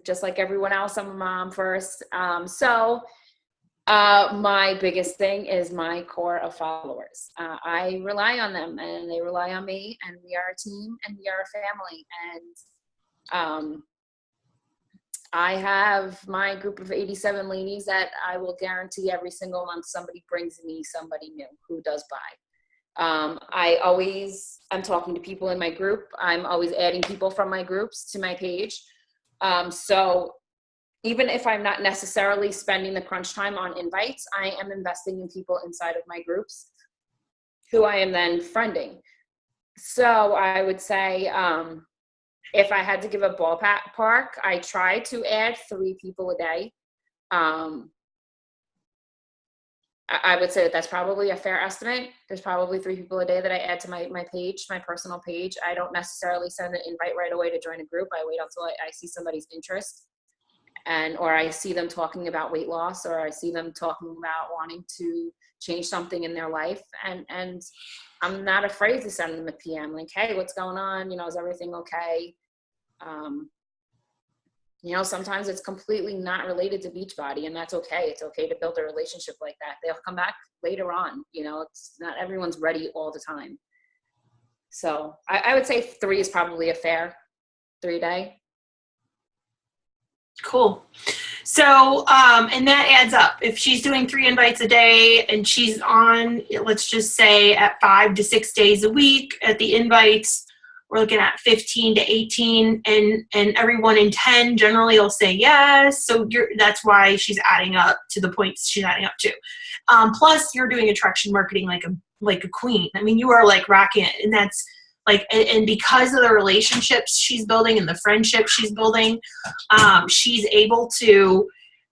Just like everyone else, I'm a mom first. So My biggest thing is my core of followers. I rely on them and they rely on me, and we are a team and we are a family. And I have my group of 87 ladies that I will guarantee every single month somebody brings me somebody new who does buy. I'm talking to people in my group. I'm always adding people from my groups to my page. So even if I'm not necessarily spending the crunch time on invites, I am investing in people inside of my groups who I am then friending. So I would say, if I had to give a ballpark, I try to add 3 people a day. I would say that that's probably a fair estimate. There's probably 3 people a day that I add to my page, my personal page. I don't necessarily send an invite right away to join a group. I wait until I see somebody's interest, or I see them talking about weight loss, or I see them talking about wanting to change something in their life. And I'm not afraid to send them a PM like, hey, what's going on? Is everything okay? Sometimes it's completely not related to Beachbody, and that's okay. It's okay to build a relationship like that. They'll come back later on. It's not everyone's ready all the time. So I would say 3 is probably a fair 3 day. Cool. So, and that adds up. If she's doing 3 invites a day and she's on, let's just say at 5 to 6 days a week at the invites, we're looking at 15 to 18, and every 1 in 10 generally will say yes. So that's why she's adding up to the points she's adding up to. Plus you're doing attraction marketing like a queen. I mean, you are like rocking it, and that's like, and because of the relationships she's building and the friendships she's building, she's able to,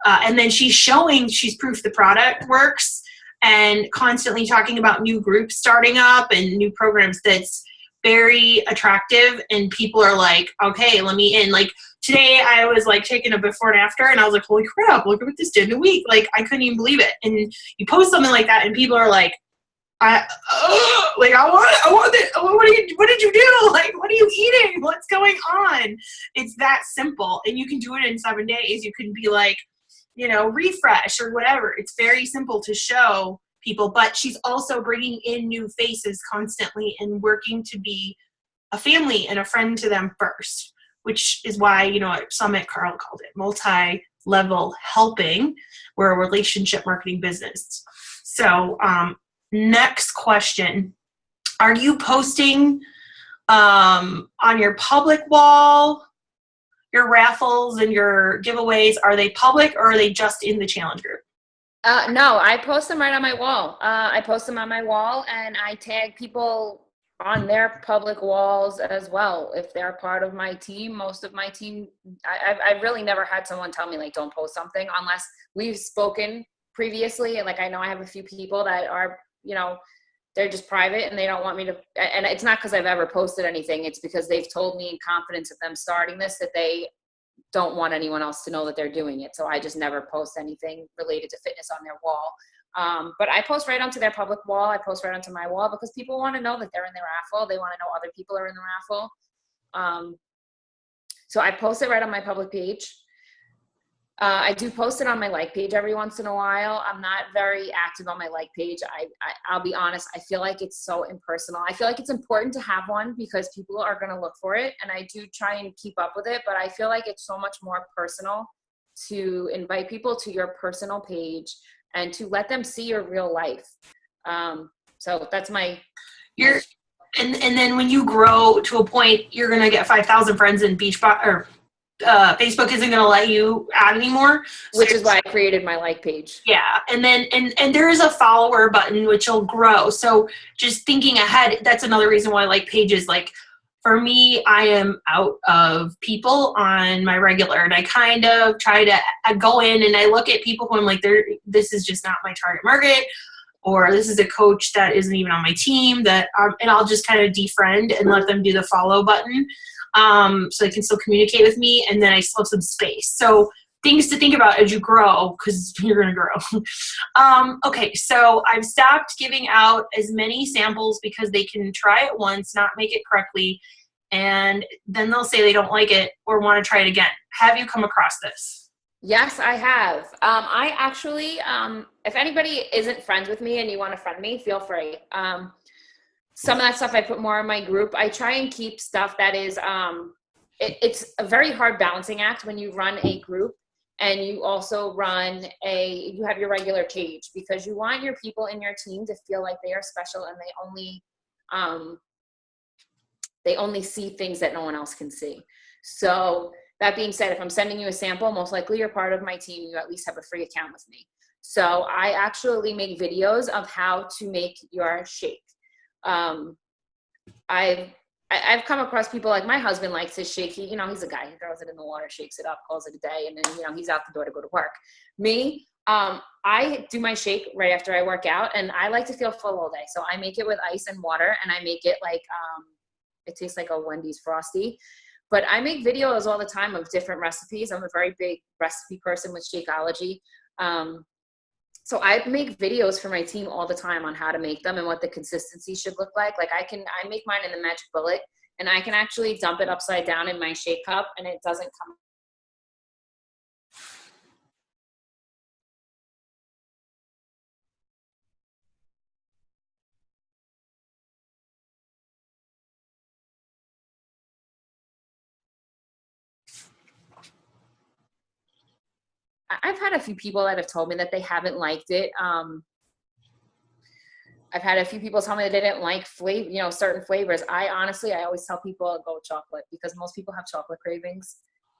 and then she's proof the product works, and constantly talking about new groups starting up and new programs that's very attractive, and people are like, okay, let me in. Like today I was like taking a before and after, and I was like, holy crap, look at what this did in a week. Like I couldn't even believe it. And you post something like that and people are like, I want it. What did you do? Like, what are you eating? What's going on? It's that simple. And you can do it in 7 days. You can be like, refresh or whatever. It's very simple to show people, but she's also bringing in new faces constantly and working to be a family and a friend to them first, which is why, at Summit, Carl called it multi-level helping. We're a relationship marketing business. So, next question. Are you posting on your public wall, your raffles and your giveaways? Are they public or are they just in the challenge group? No, I post them right on my wall. I post them on my wall, and I tag people on their public walls as well. If they're part of my team, most of my team, I've really never had someone tell me like, don't post something unless we've spoken previously. And like, I know I have a few people that are, they're just private and they don't want me to, and it's not because I've ever posted anything. It's because they've told me in confidence of them starting this that they don't want anyone else to know that they're doing it. So I just never post anything related to fitness on their wall. But I post right onto their public wall. I post right onto my wall because people want to know that they're in the raffle. They want to know other people are in the raffle. So I post it right on my public page. I do post it on my like page every once in a while. I'm not very active on my like page. I'll be honest. I feel like it's so impersonal. I feel like it's important to have one because people are going to look for it. And I do try and keep up with it, but I feel like it's so much more personal to invite people to your personal page and to let them see your real life. So that's my... And then when you grow to a point, you're going to get 5,000 friends in Beachbody, or Facebook isn't going to let you add anymore. Which is why I created my like page. Yeah. And then, and there is a follower button, which will grow. So just thinking ahead, that's another reason why I like pages. Like for me, I am out of people on my regular, and I kind of try to go in and I look at people who I'm like, this is just not my target market, or this is a coach that isn't even on my team that, and I'll just kind of defriend and let them do the follow button. So they can still communicate with me, and then I still have some space. So things to think about as you grow, because you're going to grow. Okay, so I've stopped giving out as many samples because they can try it once, not make it correctly, and then they'll say they don't like it or want to try it again. Have you come across this? Yes, I have. I actually, if anybody isn't friends with me and you want to friend me, feel free. Some of that stuff I put more in my group. I try and keep stuff that is, it's a very hard balancing act when you run a group and you also you have your regular page, because you want your people in your team to feel like they are special and they only see things that no one else can see. So that being said, if I'm sending you a sample, most likely you're part of my team. You at least have a free account with me. So I actually make videos of how to make your shake. I've come across people, like my husband likes his shake. He's a guy. He throws it in the water, shakes it up, calls it a day, and then, he's out the door to go to work. Me, I do my shake right after I work out, and I like to feel full all day. So I make it with ice and water, and I make it like, it tastes like a Wendy's Frosty. But I make videos all the time of different recipes. I'm a very big recipe person with Shakeology. So I make videos for my team all the time on how to make them and what the consistency should look like. Like I make mine in the Magic Bullet, and I can actually dump it upside down in my shake cup and it doesn't come. I've had a few people that have told me that they haven't liked it. I've had a few people tell me that they didn't like flavor, certain flavors. I always tell people go with chocolate, because most people have chocolate cravings.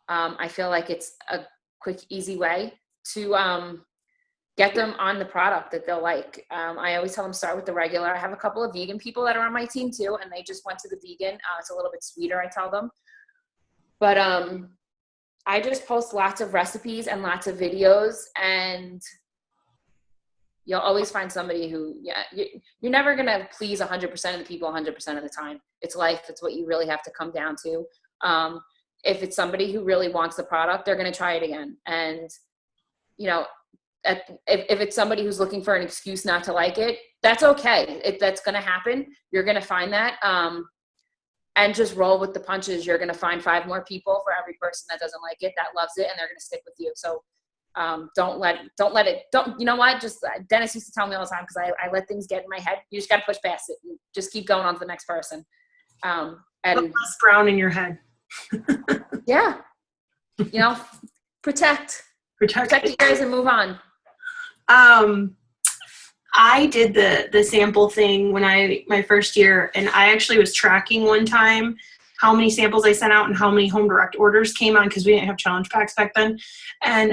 I feel like it's a quick, easy way to get them on the product that they'll like. I always tell them start with the regular. I have a couple of vegan people that are on my team too, and they just went to the vegan. It's a little bit sweeter, I tell them. But I just post lots of recipes and lots of videos, and you'll always find somebody who, you're never going to please 100% of the people 100% of the time. It's life. It's what you really have to come down to. If it's somebody who really wants the product, they're going to try it again. And, if it's somebody who's looking for an excuse not to like it, that's okay. That's going to happen. You're going to find that. And just roll with the punches. You're going to find 5 more people for every person that doesn't like it, that loves it, and they're going to stick with you. So you know what? Just Dennis used to tell me all the time, because I let things get in my head. You just got to push past it. You just keep going on to the next person. And put less brown in your head. Yeah. Protect the ears and move on. I did the sample thing when my first year, and I actually was tracking one time how many samples I sent out and how many home direct orders came on, because we didn't have challenge packs back then. And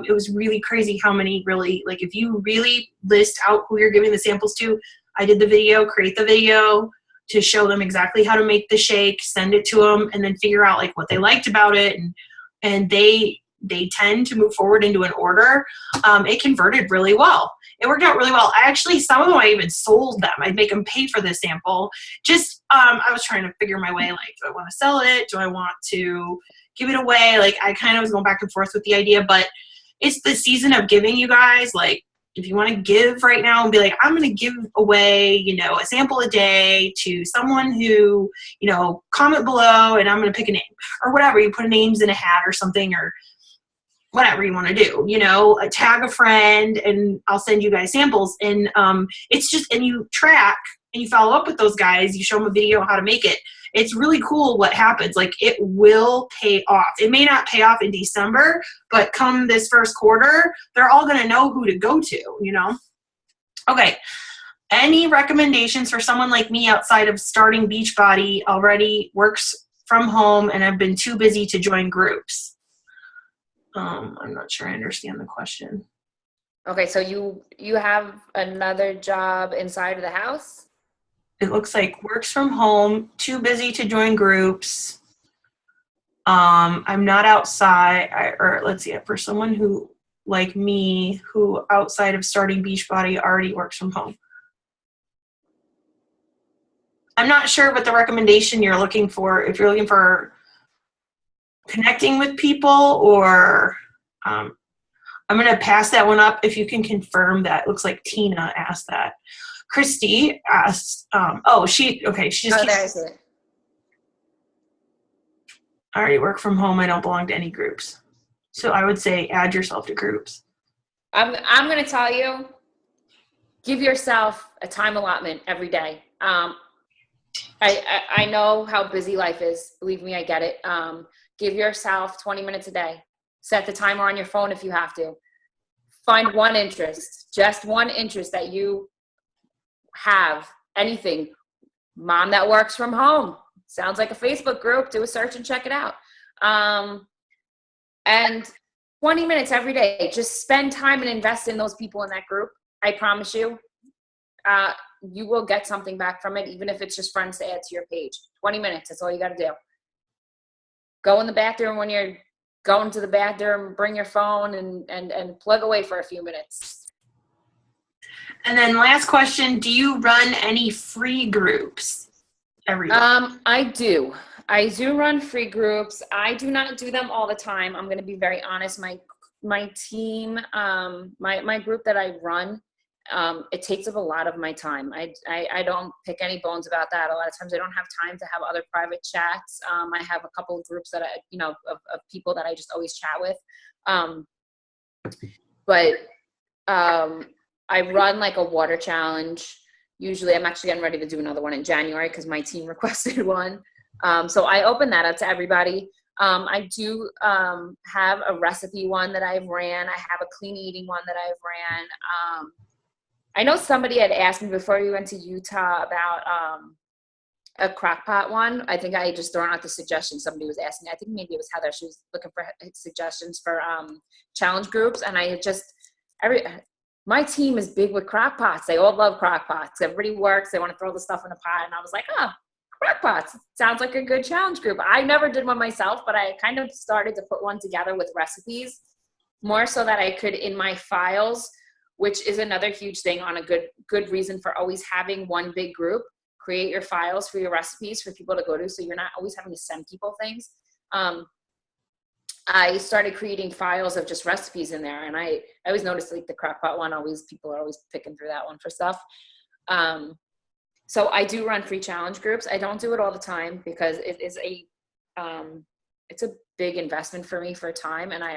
it was really crazy how many really, like, if you really list out who you're giving the samples to. I did the video, create the video to show them exactly how to make the shake, send it to them, and then figure out like what they liked about it. And they tend to move forward into an order. It converted really well. It worked out really well. Some of them I even sold them. I'd make them pay for the sample. Just, I was trying to figure my way, like, do I want to sell it? Do I want to give it away? Like, I kind of was going back and forth with the idea, but it's the season of giving, you guys. Like, if you want to give right now and be like, I'm going to give away, a sample a day to someone who, comment below and I'm going to pick a name or whatever. You put names in a hat or something, or whatever you want to do, tag a friend and I'll send you guys samples. And it's just, and you track and you follow up with those guys. You show them a video on how to make it. It's really cool what happens. Like, it will pay off. It may not pay off in December, but come this first quarter, they're all going to know who to go to, Okay. Any recommendations for someone like me outside of starting Beachbody, already works from home and have been too busy to join groups? I'm not sure I understand the question. Okay, so you have another job inside of the house? It looks like works from home, too busy to join groups. I'm not outside, or let's see, for someone who, like me, who outside of starting Beachbody already works from home. I'm not sure what the recommendation you're looking for, if you're looking for connecting with people, or I'm going to pass that one up if you can confirm that. It looks like Tina asked that. Christy asked, she just there's it. I already work from home. I don't belong to any groups. So I would say add yourself to groups. I'm going to tell you, give yourself a time allotment every day. I know how busy life is. Believe me, I get it. Give yourself 20 minutes a day. Set the timer on your phone if you have to. Find one interest, just one interest that you have. Anything. Mom that works from home. Sounds like a Facebook group. Do a search and check it out. And 20 minutes every day. Just spend time and invest in those people in that group. I promise you, you will get something back from it, even if it's just friends to add to your page. 20 minutes, that's all you got to do. Go in the bathroom when you're going to the bathroom, bring your phone and plug away for a few minutes. And then last question, do you run any free groups every week? I do. I do run free groups. I do not do them all the time. I'm going to be very honest. My team, my group that I run, it takes up a lot of my time. I don't pick any bones about that. A lot of times I don't have time to have other private chats. I have a couple of groups that of people that I just always chat with. But I run like a water challenge. Usually I'm actually getting ready to do another one in January because my team requested one. So I open that up to everybody. I do have a recipe one that I've ran. I have a clean eating one that I've ran. I know somebody had asked me before we went to Utah about a crock pot one. I think I just thrown out the suggestion. Somebody was asking. I think maybe it was Heather. She was looking for suggestions for challenge groups. And I just, my team is big with crock pots. They all love crock pots. Everybody works. They want to throw the stuff in a pot. And I was like, crock pots. Sounds like a good challenge group. I never did one myself, but I kind of started to put one together with recipes more so that I could in my files, which is another huge thing on a good reason for always having one big group. Create your files for your recipes for people to go to so you're not always having to send people things. I started creating files of just recipes in there, and I always noticed like the crockpot one, people are always picking through that one for stuff. So I do run free challenge groups. I don't do it all the time because it is it's a big investment for me for time, and I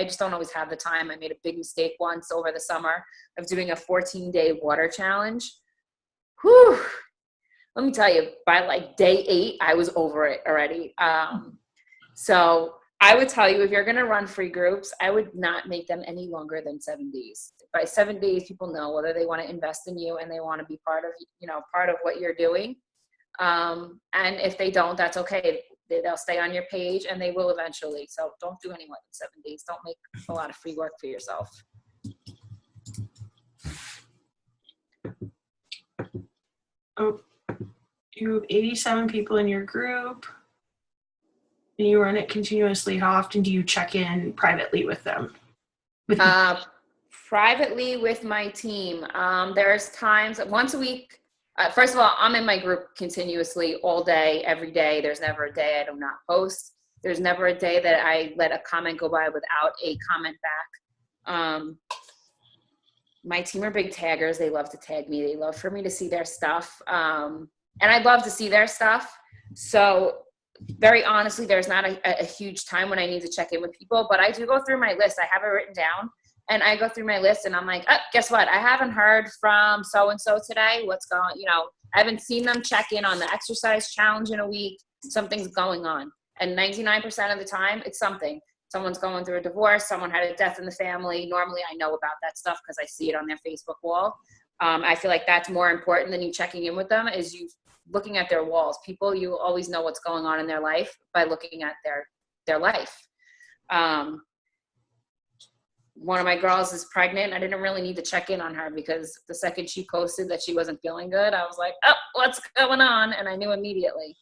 just don't always have the time. I made a big mistake once over the summer of doing a 14-day water challenge. Whew. Let me tell you, by like day 8, I was over it already. So I would tell you, if you're going to run free groups, I would not make them any longer than 7 days. By 7 days, people know whether they want to invest in you and they want to be part of what you're doing. And if they don't, that's okay. They'll stay on your page and they will eventually. So don't do any more than 7 days. Don't make a lot of free work for yourself. Oh, you have 87 people in your group and you run it continuously. How often do you check in privately with them? Privately with my team. There's times once a week. First of all, I'm in my group continuously all day, every day. There's never a day I do not post. There's never a day that I let a comment go by without a comment back. My team are big taggers. They love to tag me. They love for me to see their stuff. And I love to see their stuff. So very honestly, there's not a huge time when I need to check in with people, but I do go through my list. I have it written down. And I go through my list and I'm like, guess what? I haven't heard from so-and-so today. What's going, I haven't seen them check in on the exercise challenge in a week. Something's going on. And 99% of the time, it's something. Someone's going through a divorce. Someone had a death in the family. Normally, I know about that stuff because I see it on their Facebook wall. I feel like that's more important than you checking in with them is you looking at their walls. People, you always know what's going on in their life by looking at their life. One of my girls is pregnant. I didn't really need to check in on her because the second she posted that she wasn't feeling good, I was like, what's going on? And I knew immediately.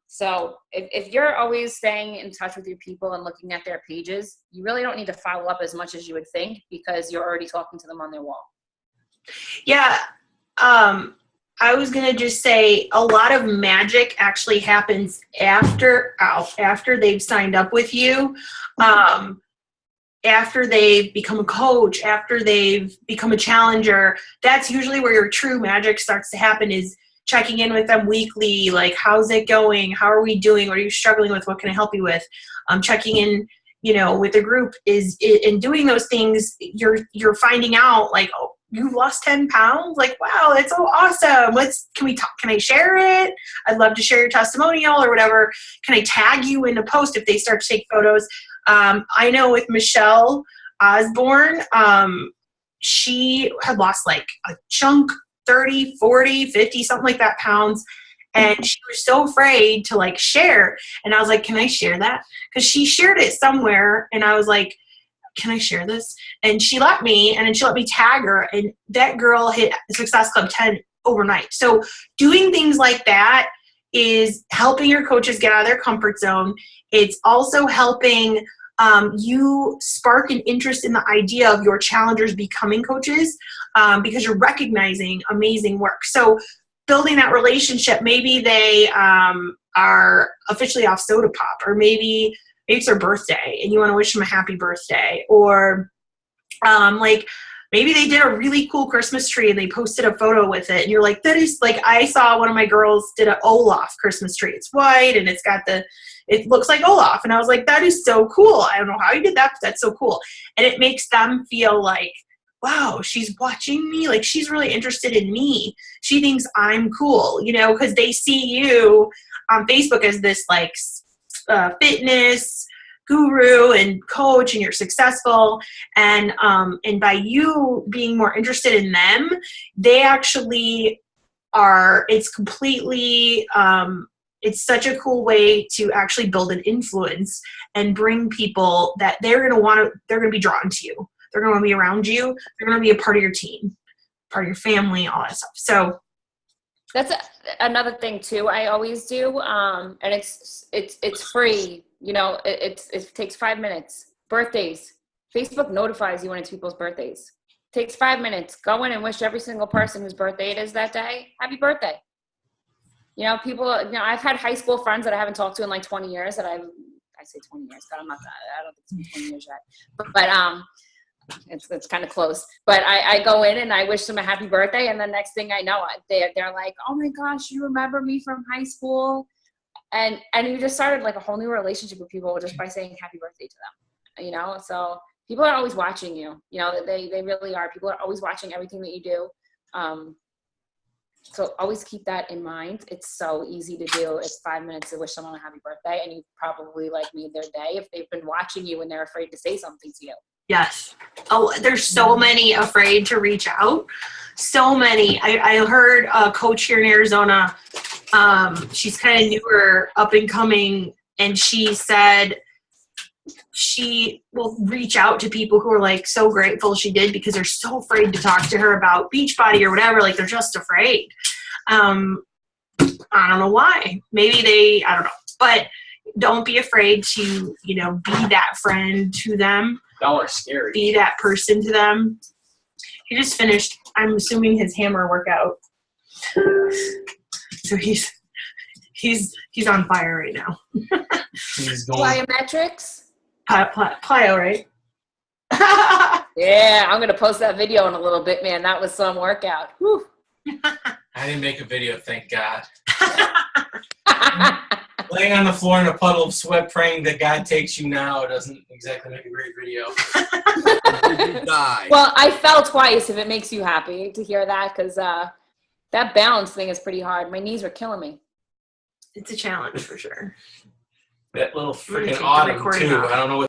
So if you're always staying in touch with your people and looking at their pages, you really don't need to follow up as much as you would think because you're already talking to them on their wall. Yeah. I was going to just say a lot of magic actually happens after they've signed up with you. After they've become a coach, after they've become a challenger, that's usually where your true magic starts to happen is checking in with them weekly. Like, how's it going? How are we doing? What are you struggling with? What can I help you with? Checking in with the group is in doing those things, you're finding out like, oh, you've lost 10 pounds. Like, wow, that's so awesome. Can we talk? Can I share it? I'd love to share your testimonial or whatever. Can I tag you in a post if they start to take photos? I know with Michelle Osborne, she had lost like a chunk, 30, 40, 50, something like that pounds. And she was so afraid to like share. And I was like, can I share that? Because she shared it somewhere. And I was like, can I share this? And she let me, and then she let me tag her. And that girl hit Success Club 10 overnight. So doing things like that is helping your coaches get out of their comfort zone. It's also helping you spark an interest in the idea of your challengers becoming coaches because you're recognizing amazing work. So building that relationship, maybe they are officially off soda pop, or maybe it's their birthday and you want to wish them a happy birthday, or like maybe they did a really cool Christmas tree and they posted a photo with it and you're like, that is like, I saw one of my girls did an Olaf Christmas tree. It's white and it looks like Olaf. And I was like, that is so cool. I don't know how you did that, but that's so cool. And it makes them feel like, wow, she's watching me. Like, she's really interested in me. She thinks I'm cool, because they see you on Facebook as this like fitness guru and coach, and you're successful. And by you being more interested in them, they actually are, it's completely, it's such a cool way to actually build an influence and bring people that they're going to be drawn to you. They're going to be around you. They're going to be a part of your team, part of your family, all that stuff. So that's another thing too. I always do, and it's free. It takes 5 minutes. Birthdays. Facebook notifies you when it's people's birthdays. It takes 5 minutes. Go in and wish every single person whose birthday it is that day happy birthday. People. I've had high school friends that I haven't talked to in like 20 years. I say 20 years, but I don't think it's been 20 years yet. But it's kind of close, but I go in and I wish them a happy birthday, and the next thing I know, they're like, oh my gosh, you remember me from high school, and you just started like a whole new relationship with people just by saying happy birthday to them. So people are always watching you. They really are. People are always watching everything that you do. So always keep that in mind. It's so easy to do. It's 5 minutes to wish someone a happy birthday, and you probably like made their day if they've been watching you and they're afraid to say something to you. Yes. Oh, there's so many afraid to reach out. So many. I heard a coach here in Arizona. She's kind of newer, up and coming, and she said she will reach out to people who are like so grateful she did because they're so afraid to talk to her about Beachbody or whatever. Like, they're just afraid. I don't know why. Maybe I don't know. But don't be afraid to, be that friend to them. Y'all are scary. Be that person to them. He just finished, I'm assuming, his hammer workout. So he's on fire right now. He's going. Plyometrics? Plyo, right? Yeah, I'm going to post that video in a little bit, man. That was some workout. Whew. I didn't make a video, thank God. Laying on the floor in a puddle of sweat praying that God takes you now doesn't exactly make a great video. You die. Well, I fell twice, if it makes you happy to hear that, because that balance thing is pretty hard. My knees were killing me. It's a challenge for sure. That little I'm gonna freaking take the autumn, recording too. off. I don't know what